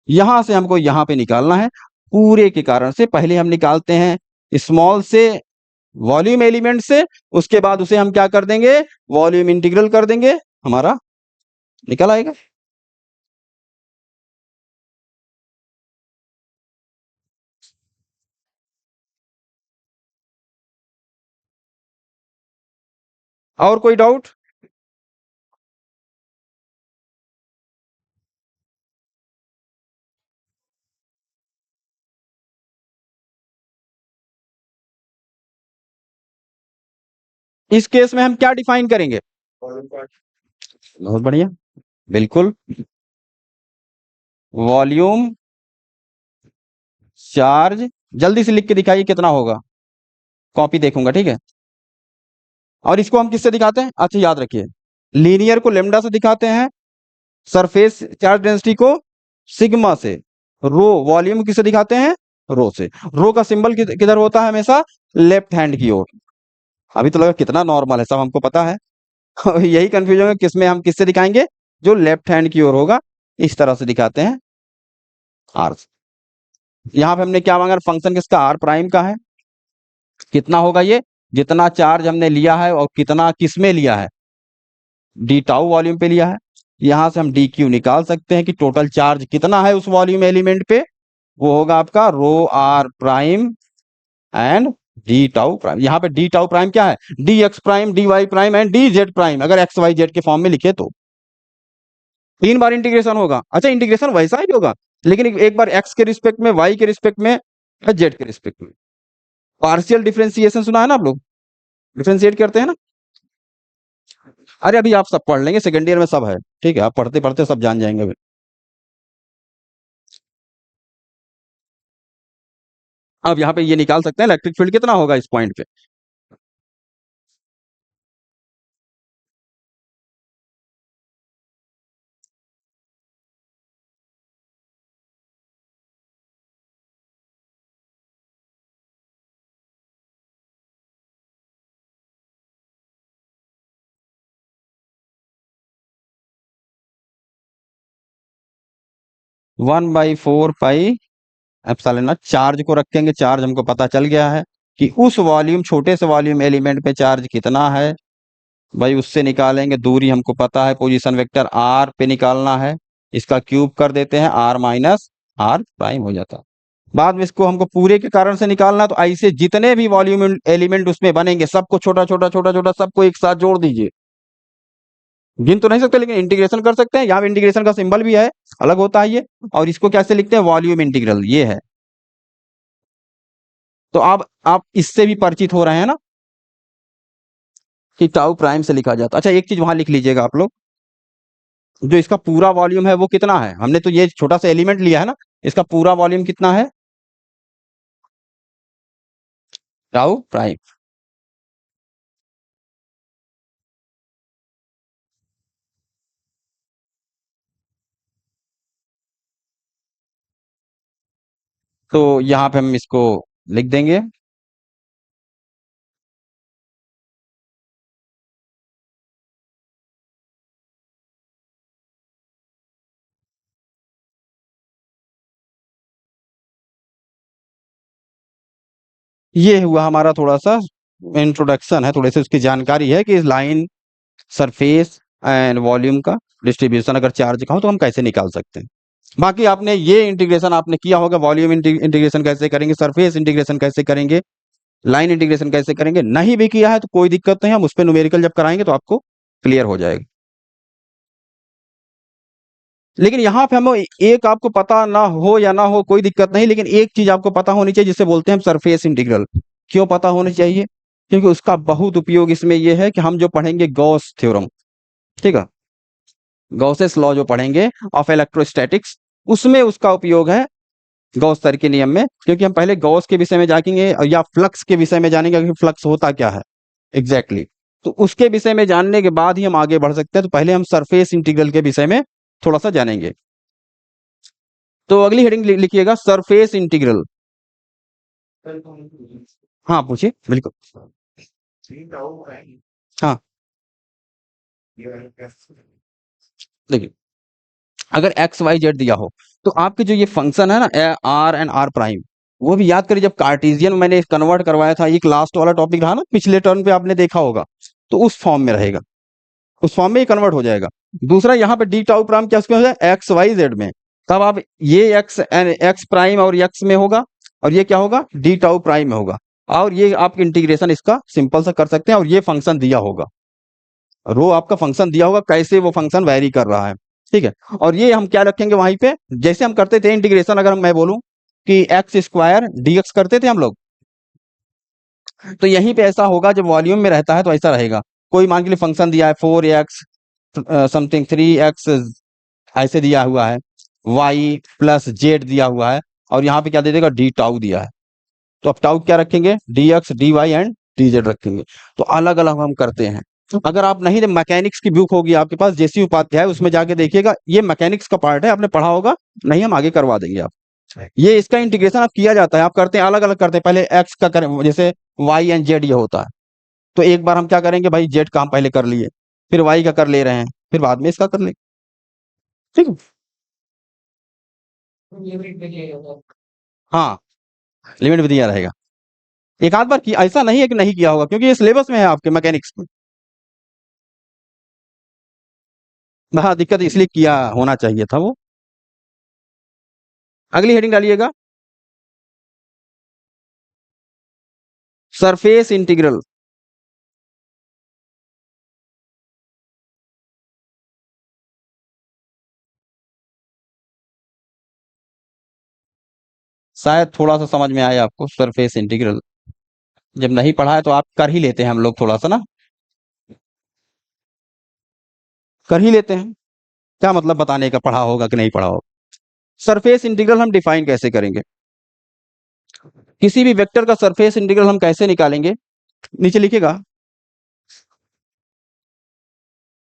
यहां से हमको यहां पे निकालना है, पूरे के कारण से पहले हम निकालते हैं स्मॉल से वॉल्यूम एलिमेंट से, उसके बाद उसे हम क्या कर देंगे, वॉल्यूम इंटीग्रल कर देंगे, हमारा निकल आएगा। और कोई डाउट? इस केस में हम क्या डिफाइन करेंगे? बहुत बढ़िया, बिल्कुल, वॉल्यूम चार्ज। जल्दी से लिख के दिखाइए कितना होगा, कॉपी देखूंगा, ठीक है। और इसको हम किससे दिखाते हैं? अच्छा याद रखिए, लीनियर को लेमडा से दिखाते हैं, सरफेस चार्ज डेंसिटी को सिग्मा से, रो वॉल्यूम किससे दिखाते हैं? रो से। रो का सिंबल किधर होता है? हमेशा लेफ्ट हैंड की ओर। अभी तो लगा कितना नॉर्मल है, सब हमको पता है। यही कंफ्यूजन है, किसमें हम किससे दिखाएंगे? जो लेफ्ट हैंड की ओर होगा, इस तरह से दिखाते हैं, आर। यहां पे हमने क्या मांगा? फंक्शन किसका? आर प्राइम का है। कितना होगा ये? जितना चार्ज हमने लिया है और कितना किस में लिया है, डी टाउ वॉल्यूम पे लिया है। यहां से हम डी क्यू निकाल सकते हैं कि टोटल चार्ज कितना है उस वॉल्यूम एलिमेंट पे। वो होगा आपका rho R prime and D tau prime. यहाँ पे डी टाउ प्राइम क्या है? D x prime, D Y prime and D Z prime, अगर एक्स वाई जेड के फॉर्म में लिखे तो। 3 बार इंटीग्रेशन होगा। अच्छा, इंटीग्रेशन वैसा ही होगा, लेकिन एक बार एक्स के रिस्पेक्ट में, वाई के रिस्पेक्ट में, जेड के रिस्पेक्ट में। पार्शियल डिफरेंशिएशन सुना है ना आप लोग? डिफरेंशिएट करते हैं ना? अरे अभी आप सब पढ़ लेंगे, सेकेंड ईयर में सब है, ठीक है, आप पढ़ते पढ़ते सब जान जाएंगे अभी। अब यहाँ पे ये निकाल सकते हैं इलेक्ट्रिक फील्ड कितना होगा इस पॉइंट पे। One by four pi epsilon not. Charge को रखेंगे, चार्ज हमको पता चल गया है कि उस वॉल्यूम, छोटे से वॉल्यूम एलिमेंट पे चार्ज कितना है, भाई उससे निकालेंगे। दूरी हमको पता है, पोजीशन वेक्टर आर पे निकालना है, इसका क्यूब कर देते हैं, आर माइनस आर प्राइम हो जाता है। बाद में इसको हमको पूरे के कारण से निकालना, तो ऐसे जितने भी वॉल्यूम एलिमेंट उसमें बनेंगे सबको छोटा छोटा छोटा छोटा सबको एक साथ जोड़ दीजिए। गिन तो नहीं सकते, लेकिन इंटीग्रेशन कर सकते हैं। यहाँ पे इंटीग्रेशन का सिंबल भी है, अलग होता है ये। और इसको कैसे लिखते हैं? वॉल्यूम इंटीग्रल, ये है। तो अब आप इससे भी परिचित हो रहे हैं ना कि टाउ प्राइम से लिखा जाता है। अच्छा, एक चीज वहां लिख लीजिएगा आप लोग, जो इसका पूरा वॉल्यूम है वो कितना है? हमने तो ये छोटा सा एलिमेंट लिया है ना, इसका पूरा वॉल्यूम कितना है? Tau prime. तो यहाँ पे हम इसको लिख देंगे। ये हुआ हमारा थोड़ा सा इंट्रोडक्शन है, थोड़ी सी उसकी जानकारी है कि लाइन, सरफेस एंड वॉल्यूम का डिस्ट्रीब्यूशन अगर चार्ज का हो तो हम कैसे निकाल सकते हैं। बाकी आपने ये इंटीग्रेशन आपने किया होगा, वॉल्यूम इंटीग्रेशन कैसे करेंगे, सरफेस इंटीग्रेशन कैसे करेंगे, लाइन इंटीग्रेशन कैसे करेंगे। नहीं भी किया है तो कोई दिक्कत नहीं, हम उस पर न्यूमेरिकल जब कराएंगे तो आपको क्लियर हो जाएगा। लेकिन यहाँ पे हम एक, आपको पता ना हो या ना हो कोई दिक्कत नहीं, लेकिन एक चीज आपको पता होनी चाहिए जिसे बोलते हैं हम सरफेस इंटीग्रल। क्यों पता होनी चाहिए? क्योंकि उसका बहुत उपयोग इसमें यह है कि हम जो पढ़ेंगे गॉस थ्योरम, ठीक है, गॉसेस लॉ जो पढ़ेंगे ऑफ इलेक्ट्रोस्टैटिक्स, उसमें उसका उपयोग है, गॉस सर के नियम में। क्योंकि हम पहले गॉस के विषय में जानेंगे या फ्लक्स के विषय में जानेंगे कि फ्लक्स होता क्या है एग्जैक्टली तो उसके विषय में जानने के बाद ही हम आगे बढ़ सकते हैं। तो पहले हम सरफेस इंटीग्रल के विषय में थोड़ा सा जानेंगे। तो अगली हेडिंग लिखिएगा सरफेस इंटीग्रल। हाँ पूछिए, बिल्कुल। हाँ देखिए, अगर एक्स वाई जेड दिया हो तो आपके जो ये फंक्शन है ना आर एंड आर प्राइम, वो भी याद करिए जब कार्टेशियन मैंने कन्वर्ट करवाया था, एक लास्ट वाला टॉपिक रहा ना पिछले टर्न पे आपने देखा होगा, तो उस फॉर्म में रहेगा, उस फॉर्म में ही कन्वर्ट हो जाएगा। दूसरा यहाँ पे डी टाउ प्राइम क्या उसमें हो जाए एक्स वाई जेड में, तब आप ये एक्स प्राइम और एक्स में होगा, और ये क्या होगा डी टाउ प्राइम में होगा, और ये आप इंटीग्रेशन इसका सिंपल सा कर सकते हैं, और ये फंक्शन दिया होगा, रो आपका फंक्शन दिया होगा कैसे वो फंक्शन वैरी कर रहा है, ठीक है। और ये हम क्या रखेंगे वहीं पे, जैसे हम करते थे इंटीग्रेशन, अगर मैं बोलूं कि एक्स स्क्वायर डीएक्स करते थे हम लोग, तो यहीं पे ऐसा होगा जब वॉल्यूम में रहता है तो ऐसा रहेगा। कोई मान के लिए फंक्शन दिया है 4x समथिंग 3x ऐसे दिया हुआ है, y प्लस जेड दिया हुआ है, और यहाँ पे क्या दे देगा डी टाउ दिया है, तो अब टाउ क्या रखेंगे dx dy एंड dz रखेंगे। तो अलग अलग हम करते हैं। अगर आप नहीं, मैकेनिक्स की बुक होगी आपके पास जेसी उपाध्याय, उसमें जाके देखिएगा, ये मैकेनिक्स का पार्ट है, आपने पढ़ा होगा, नहीं हम आगे करवा देंगे आप। ये इसका इंटीग्रेशन आप किया जाता है, आप करते हैं अलग अलग करते हैं, पहले एक्स का करें, जैसे वाई एंड जेड ये होता है, तो एक बार हम क्या करेंगे भाई जेड का हम पहले कर लिए, फिर वाई का कर ले रहे हैं, फिर बाद में इसका कर लेंगे, ठीक है। लिमिट में ले लो। हाँ, लिमिट भी दिया रहेगा। एक आध बार की ऐसा नहीं है कि नहीं किया होगा, क्योंकि ये सिलेबस में है आपके मैकेनिक्स में। हाँ, दिक्कत इसलिए किया होना चाहिए था वो। अगली हेडिंग डालिएगा, सरफेस इंटीग्रल। शायद थोड़ा सा समझ में आया आपको सरफेस इंटीग्रल, जब नहीं पढ़ा है तो आप कर ही लेते हैं, हम लोग थोड़ा सा ना कर ही लेते हैं, क्या मतलब बताने का पढ़ा होगा कि नहीं पढ़ा होगा। सरफेस इंटीग्रल हम डिफाइन कैसे करेंगे, किसी भी वेक्टर का सरफेस इंटीग्रल हम कैसे निकालेंगे, नीचे लिखिएगा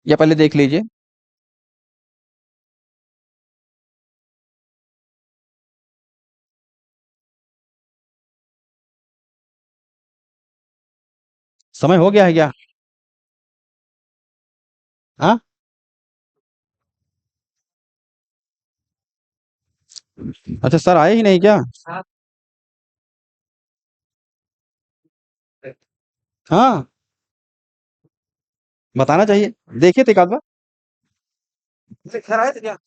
या पहले देख लीजिए। समय हो गया है क्या? हाँ, अच्छा सर आए ही नहीं क्या? हाँ। हाँ, बताना चाहिए, देखिए थे एक आध बार। घर आए थे क्या?